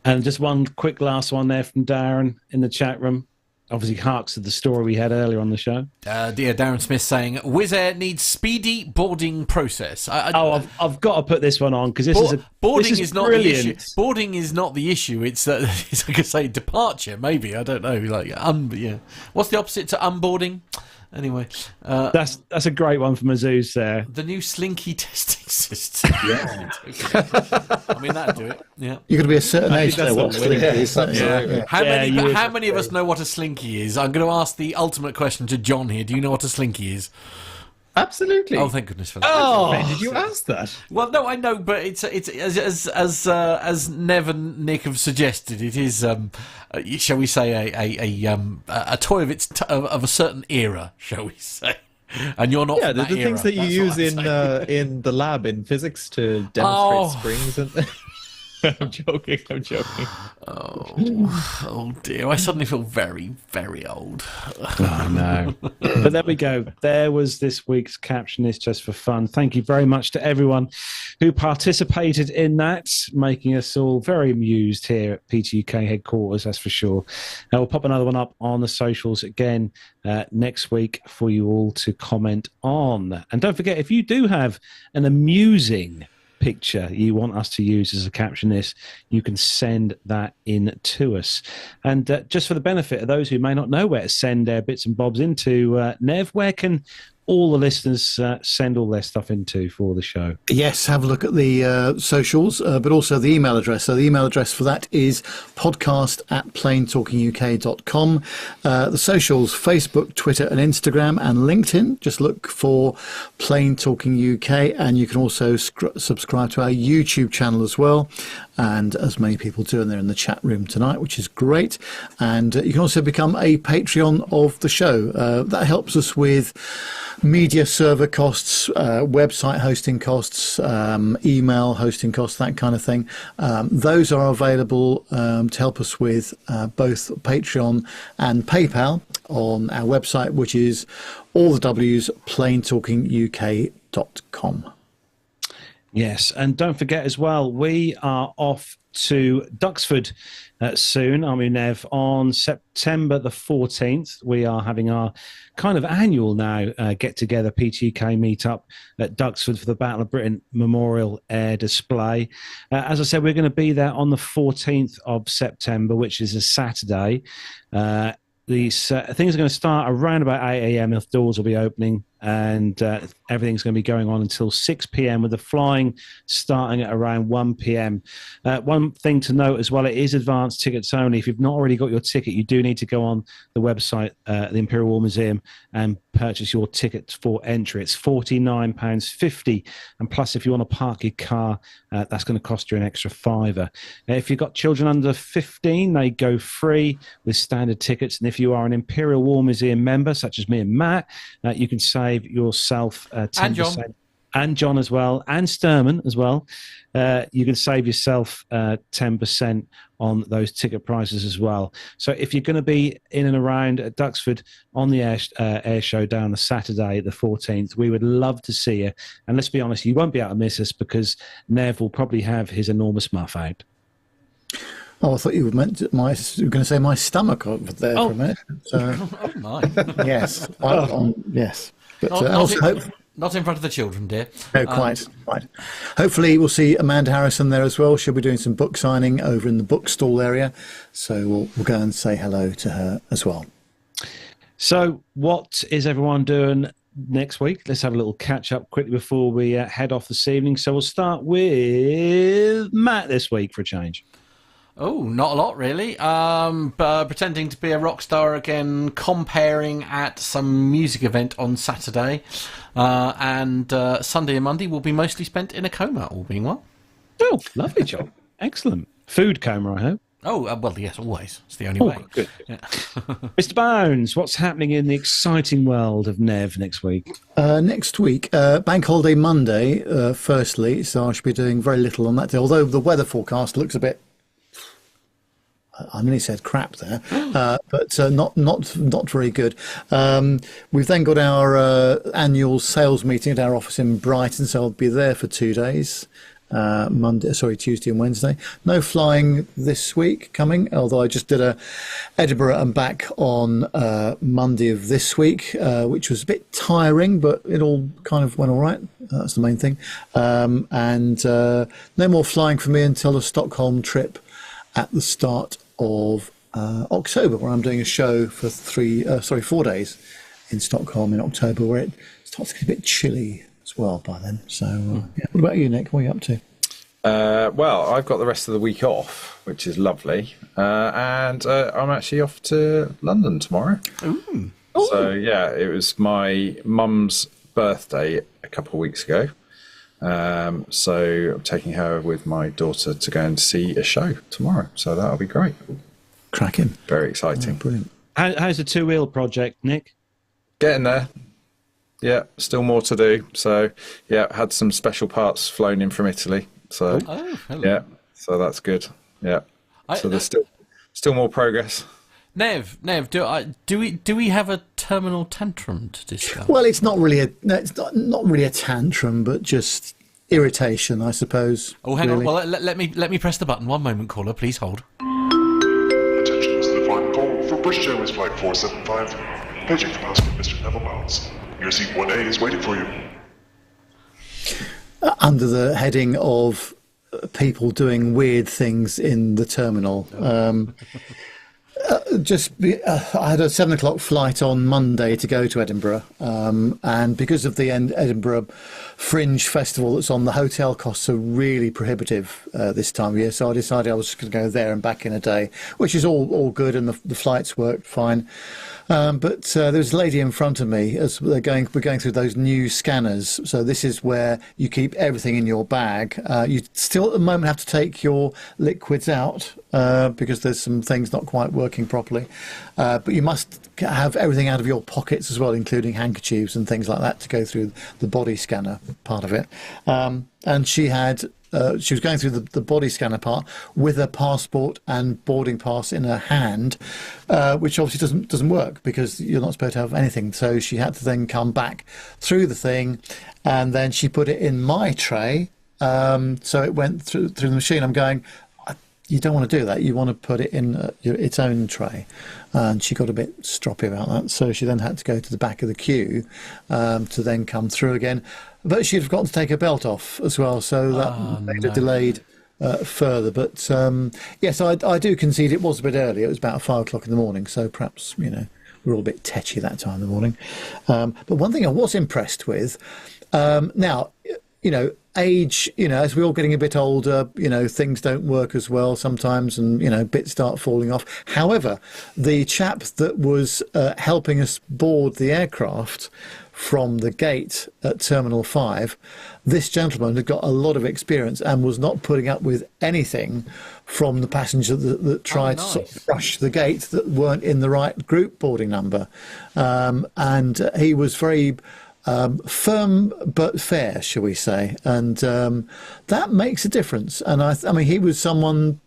And just one quick last one there from Darren in the chat room. Obviously harks to the story we had earlier on the show. Dear Darren Smith saying, Wizz Air needs speedy boarding process. I've got to put this one on because boarding is not the issue. brilliant. Boarding is not the issue. It's like I say, departure. Maybe I don't know. Like yeah. What's the opposite to unboarding? Anyway, that's a great one from Azus there. The new slinky testing system. Yeah, I mean that'd do it. Yeah, You've got to be a certain age to know what slinky is. Yeah. How many of us know what a slinky is? I'm going to ask the ultimate question to John here. Do you know what a slinky is? Absolutely. Oh, thank goodness for that. When did you ask that? Well, no, I know, but it's as Nev and Nick have suggested, it is, shall we say, a toy of a certain era, shall we say? And you're not. Yeah, from the that things era, that you use in the lab in physics to demonstrate springs and. I'm joking. Oh dear! I suddenly feel very, very old. Oh no! But there we go. There was this week's Captionist just for fun. Thank you very much to everyone who participated in that, making us all very amused here at PTUK headquarters. That's for sure. We'll pop another one up on the socials again next week for you all to comment on. And don't forget, if you do have an amusing picture you want us to use as a captionist, you can send that in to us. And just for the benefit of those who may not know where to send their bits and bobs into, Nev, where can all the listeners send all their stuff into for the show? Yes, have a look at the socials, but also the email address. So the email address for that is podcast@planetalkinguk.com. The socials, Facebook, Twitter and Instagram and LinkedIn. Just look for Plane Talking UK, and you can also subscribe to our YouTube channel as well. And as many people do, and they're in the chat room tonight, which is great. And you can also become a Patreon of the show. That helps us with media server costs, website hosting costs, email hosting costs, that kind of thing. Those are available to help us with both Patreon and PayPal on our website, which is all the W's, planetalkinguk.com. Yes, and don't forget as well, we are off to Duxford soon, aren't we, Nev? On September the 14th, we are having our kind of annual now get-together PTUK meet-up at Duxford for the Battle of Britain Memorial Air Display. As I said, we're going to be there on the 14th of September, which is a Saturday. These things are going to start around about 8 a.m. The doors will be opening, and everything's going to be going on until 6 p.m. with the flying starting at around 1 p.m. One thing to note as well, it is advanced tickets only. If you've not already got your ticket, you do need to go on the website, the Imperial War Museum, and purchase your ticket for entry. It's £49.50, and plus if you want to park your car, that's going to cost you an extra £5. If you've got children under 15, they go free with standard tickets, and if you are an Imperial War Museum member, such as me and Matt, you can save yourself 10%. And John. And John as well, and Sturman as well. You can save yourself 10% on those ticket prices as well. So if you're going to be in and around at Duxford on the air show down the Saturday, the 14th, we would love to see you. And let's be honest, you won't be able to miss us because Nev will probably have his enormous muff out. Oh, I thought you were going to say my stomach over there for a minute. So, Oh, my. yes, yes. But Not in front of the children, dear. No, quite. Hopefully we'll see Amanda Harrison there as well. She'll be doing some book signing over in the bookstall area. So we'll go and say hello to her as well. So what is everyone doing next week? Let's have a little catch up quickly before we head off this evening. So we'll start with Matt this week for a change. Oh, not a lot, really. Pretending to be a rock star again, comparing at some music event on Saturday. And Sunday and Monday will be mostly spent in a coma, all being well. Oh, lovely job. Excellent. Food coma, I hope. Oh, well, yes, always. It's the only way. Good. Yeah. Mr. Bones, what's happening in the exciting world of Nev next week? Next week, Bank Holiday Monday, firstly, so I should be doing very little on that day, although the weather forecast looks a bit... I nearly said crap there, but not very good. We've then got our annual sales meeting at our office in Brighton, so I'll be there for 2 days, Tuesday and Wednesday. No flying this week coming, although I just did a Edinburgh and back on Monday of this week, which was a bit tiring, but it all kind of went all right. That's the main thing. And no more flying for me until a Stockholm trip at the start of October, where I'm doing a show for 4 days in Stockholm in October, where it starts to get a bit chilly as well by then. So, yeah. What about you, Nick? What are you up to? Well, I've got the rest of the week off, which is lovely, and I'm actually off to London tomorrow. Ooh. So, yeah, it was my mum's birthday a couple of weeks ago. So I'm taking her with my daughter to go and see a show tomorrow. So that'll be great. Cracking. Very exciting. Brilliant. How's the two-wheel project, Nick? Getting there. Yeah, still more to do. So, yeah, had some special parts flown in from Italy. So, yeah, so that's good. Yeah. So there's still more progress. Nev, do we have a terminal tantrum to discuss? Well, it's not really not really a tantrum, but just irritation, I suppose. Oh, hang really. on. Well, let me press the button. One moment, caller. Please hold. Attention, this is the final call for British Airways Flight 475. Paging for passenger Mr. Neville Bounds. Your seat 1A is waiting for you. Under the heading of people doing weird things in the terminal. I had a 7 o'clock flight on Monday to go to Edinburgh, and because of the Edinburgh Fringe Festival that's on, the hotel costs are really prohibitive this time of year. So I decided I was just going to go there and back in a day, which is all good, and the flights worked fine. But there was a lady in front of me as we're going through those new scanners. So this is where you keep everything in your bag. You still at the moment have to take your liquids out because there's some things not quite working properly. But you must have everything out of your pockets as well, including handkerchiefs and things like that, to go through the body scanner part of it. And she was going through the body scanner part with a passport and boarding pass in her hand, which obviously doesn't work because you're not supposed to have anything. So she had to then come back through the thing, and then she put it in my tray. So it went through the machine. I'm going, you don't want to do that. You want to put it in its own tray. And she got a bit stroppy about that. So she then had to go to the back of the queue to then come through again. But she'd forgotten to take her belt off as well. So that made it delayed further. But yes, I do concede it was a bit early. It was about 5 o'clock in the morning. So perhaps, we're all a bit tetchy that time in the morning. But one thing I was impressed with, now, age, as we're all getting a bit older, things don't work as well sometimes and, bits start falling off. However, the chap that was helping us board the aircraft from the gate at Terminal 5, this gentleman had got a lot of experience and was not putting up with anything from the passenger that tried to sort of rush the gate that weren't in the right group boarding number. And he was very firm but fair, shall we say, and that makes a difference. And I mean, he was someone,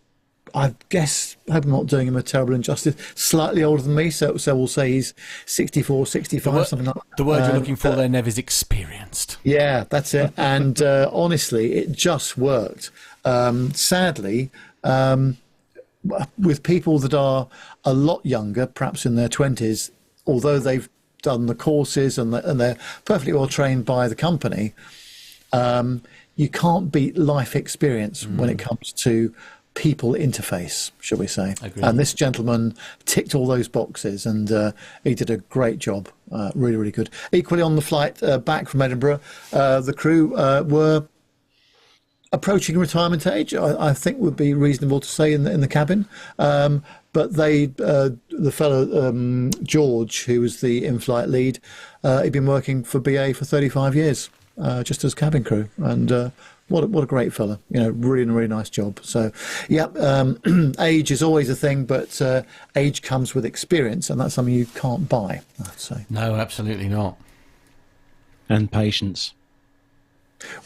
I guess, I hope I'm not doing him a terrible injustice, slightly older than me, so we'll say he's 64, 65, something like that. The word you're looking for there, Nev, is experienced. Yeah, that's it. And honestly, it just worked. Sadly, with people that are a lot younger, perhaps in their 20s, although they've done the courses and they're perfectly well trained by the company, you can't beat life experience when it comes to people interface, shall we say. And this gentleman ticked all those boxes, and he did a great job. Really, really good. Equally, on the flight back from Edinburgh, the crew were approaching retirement age, I think would be reasonable to say in the cabin. But the fellow, George, who was the in-flight lead, he'd been working for BA for 35 years, just as cabin crew. And what a great fella, really, really nice job. So, yeah, age is always a thing, but age comes with experience, and that's something you can't buy, I'd say. No, absolutely not. And patience.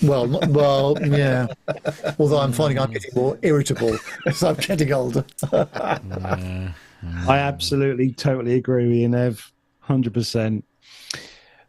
Well, yeah. Although I'm finding I'm getting more irritable as I'm getting older. I absolutely, totally agree with you, Nev. 100%.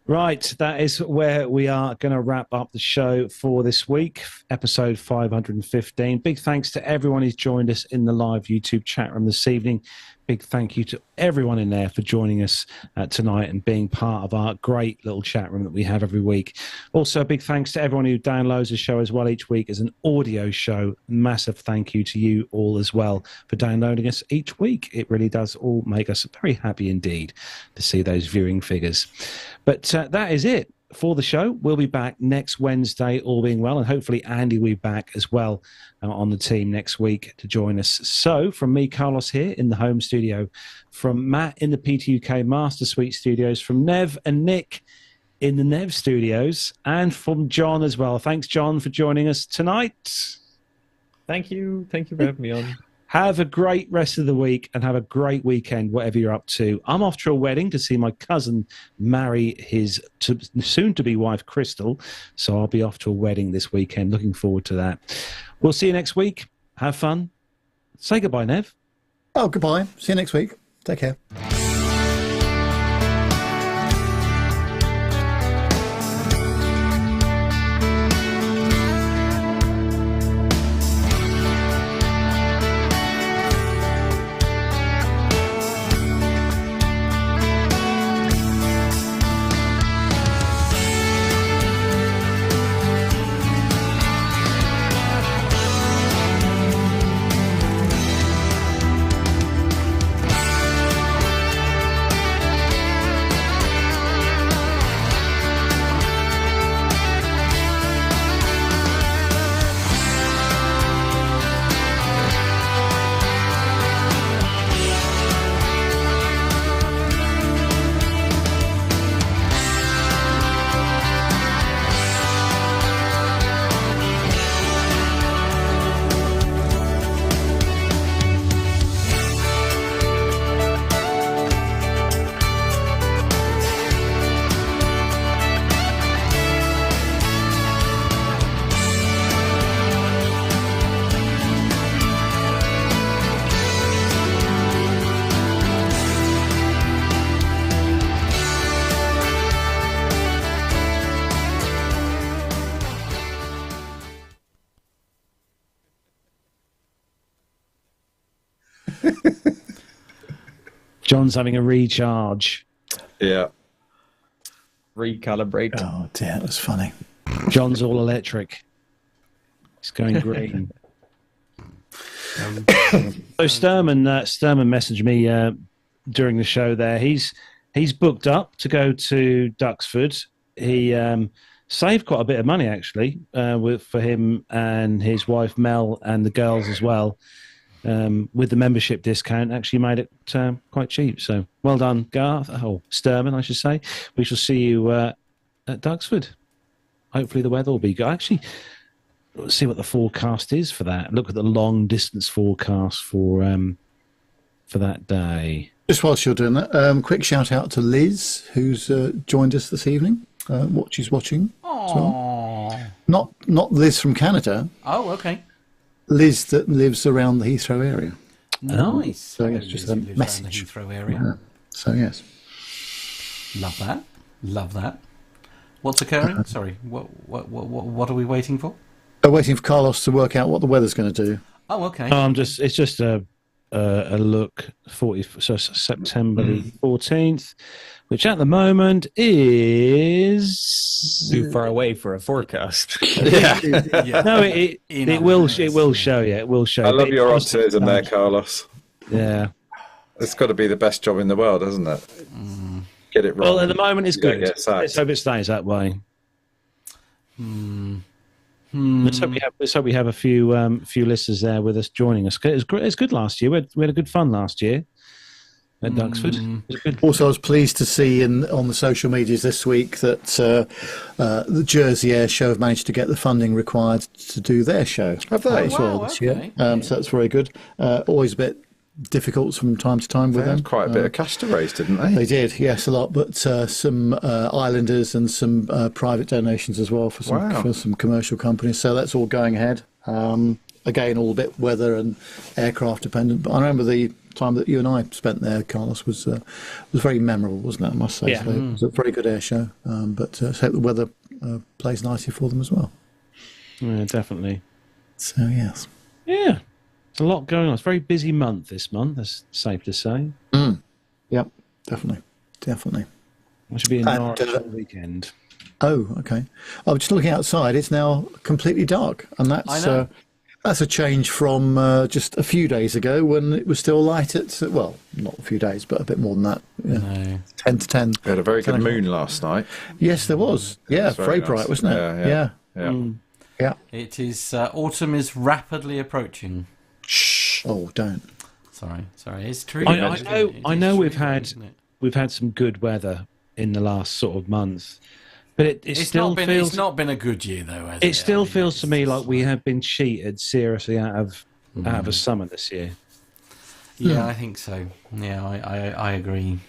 Right, that is where we are going to wrap up the show for this week, episode 515. Big thanks to everyone who's joined us in the live YouTube chat room this evening. Big thank you to everyone in there for joining us tonight and being part of our great little chat room that we have every week. Also, a big thanks to everyone who downloads the show as well each week as an audio show. Massive thank you to you all as well for downloading us each week. It really does all make us very happy indeed to see those viewing figures. But that is it for the show. We'll be back next Wednesday, all being well, and hopefully Andy will be back as well on the team next week to join us. So from me, Carlos, here in the home studio, from Matt in the PTUK Master Suite studios, from Nev and Nick in the Nev studios, and from John as well. Thanks, John, for joining us tonight. Thank you for having me on. Have a great rest of the week and have a great weekend, whatever you're up to. I'm off to a wedding to see my cousin marry his soon-to-be wife, Crystal. So I'll be off to a wedding this weekend. Looking forward to that. We'll see you next week. Have fun. Say goodbye, Nev. Oh, goodbye. See you next week. Take care. John's having a recharge. Yeah. Recalibrate. Oh dear, that was funny. John's all electric. He's going green. So Sturman messaged me during the show there. He's booked up to go to Duxford. He saved quite a bit of money, actually, for him and his wife Mel and the girls as well. With the membership discount, actually made it quite cheap. So well done, Garth. Oh, Sturman, I should say. We shall see you at Duxford. Hopefully the weather will be good. Actually, let's see what the forecast is for that. Look at the long distance forecast for that day. Just whilst you're doing that, quick shout out to Liz, who's joined us this evening. She's watching. As well. Not Liz from Canada. Oh, okay. Liz that lives around the Heathrow area. Nice. So yes, just a message. The Heathrow area. Yeah. So yes. Love that. Love that. What's occurring? Sorry. What are we waiting for? We're waiting for Carlos to work out what the weather's going to do. Oh, okay. It's just a look. September the 14th, which at the moment is too far away for a forecast. Yeah. No, it will show you. It will show. I love your optimism there, Carlos. Yeah. It's got to be the best job in the world, hasn't it? Get it wrong. Well, at the moment it's good. Let's hope it stays that way. Let's hope we have a few listeners there with us joining us. It was good last year. We had a good fun last year at Duxford. Also, I was pleased to see on the social medias this week that the Jersey Air show have managed to get the funding required to do their show. Have they? As well this year. So that's very good. Always a bit difficult from time to time with them. Quite a bit of cash to raise, didn't they? They did, yes, a lot. But some islanders and some private donations as well for some commercial companies. So that's all going ahead. Again, all a bit weather and aircraft dependent. But I remember the time that you and I spent there, Carlos, was very memorable, wasn't it? I must say. Yeah. So it was a very good air show. But I hope the weather plays nicely for them as well. Yeah, definitely. So yes. Yeah. There's a lot going on. It's a very busy month this month, that's safe to say. Yep, definitely. I should be in Norwich all weekend. Oh, okay. I was just looking outside. It's now completely dark, and that's a change from just a few days ago when it was still light at, well, not a few days, but a bit more than that. Yeah. 10 to 10. We had a very good moon last night. Yes, there was. Yeah, was very nice. bright, wasn't it? Yeah. It is. Autumn is rapidly approaching. Shh. Oh, don't. Sorry. It's true. I know we've had some good weather in the last sort of month, but it's not been a good year though. Has it still feels to me like we have been cheated seriously out of a summer this year. Yeah, I think so. Yeah, I agree.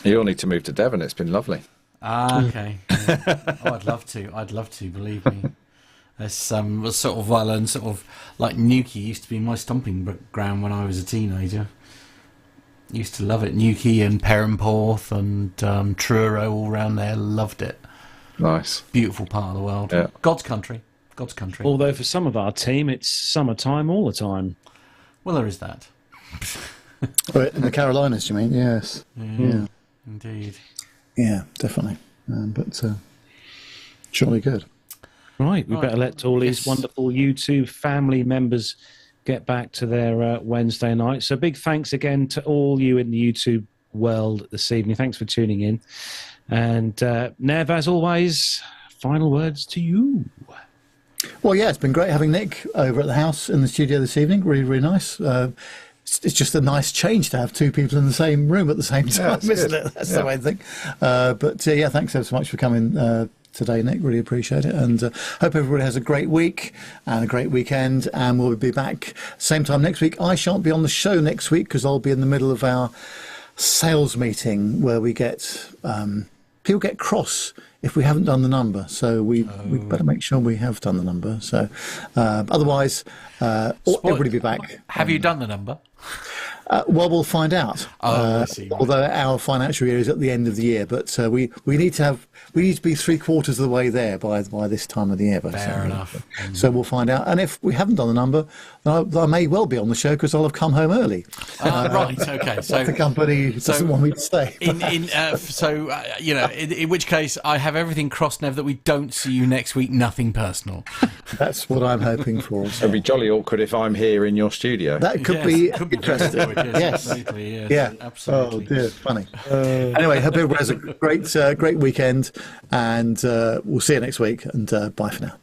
You all need to move to Devon. It's been lovely. Okay. Yeah. I'd love to. Believe me. There's sort of like Newquay used to be my stomping ground when I was a teenager. Used to love it. Newquay and Perranporth and Truro all around there. Loved it. Nice. Beautiful part of the world. Yeah. God's country. Although for some of our team, it's summertime all the time. Well, there is that. In the Carolinas, you mean? Yes. Yeah. Indeed. Yeah, definitely. But surely good. Right, we better let all these wonderful YouTube family members get back to their Wednesday night. So big thanks again to all you in the YouTube world this evening. Thanks for tuning in. And Nev, as always, final words to you. Well, yeah, it's been great having Nick over at the house in the studio this evening. Really, really nice. It's just a nice change to have two people in the same room at the same time, isn't it? That's the main thing. But thanks ever so much for coming today, Nick. Really appreciate it. And hope everybody has a great week and a great weekend. And we'll be back same time next week. I shan't be on the show next week because I'll be in the middle of our sales meeting where we get people get cross if we haven't done the number. So we better make sure we have done the number. So otherwise, everybody be back. Have you done the number? Well, we'll find out. I see. Although our financial year is at the end of the year, but we need to be 3/4 of the way there by this time of the year. Fair enough. So we'll find out. And if we haven't done the number, then I may well be on the show because I'll have come home early. Right. Okay. So the company doesn't want me to stay. In which case, I have everything crossed now that we don't see you next week. Nothing personal. That's what I'm hoping for. It'd be jolly awkward if I'm here in your studio. That could be interesting. Yes. Yeah. Absolutely. Oh dear, funny. Anyway, hope everyone has a great weekend, and we'll see you next week. And bye for now.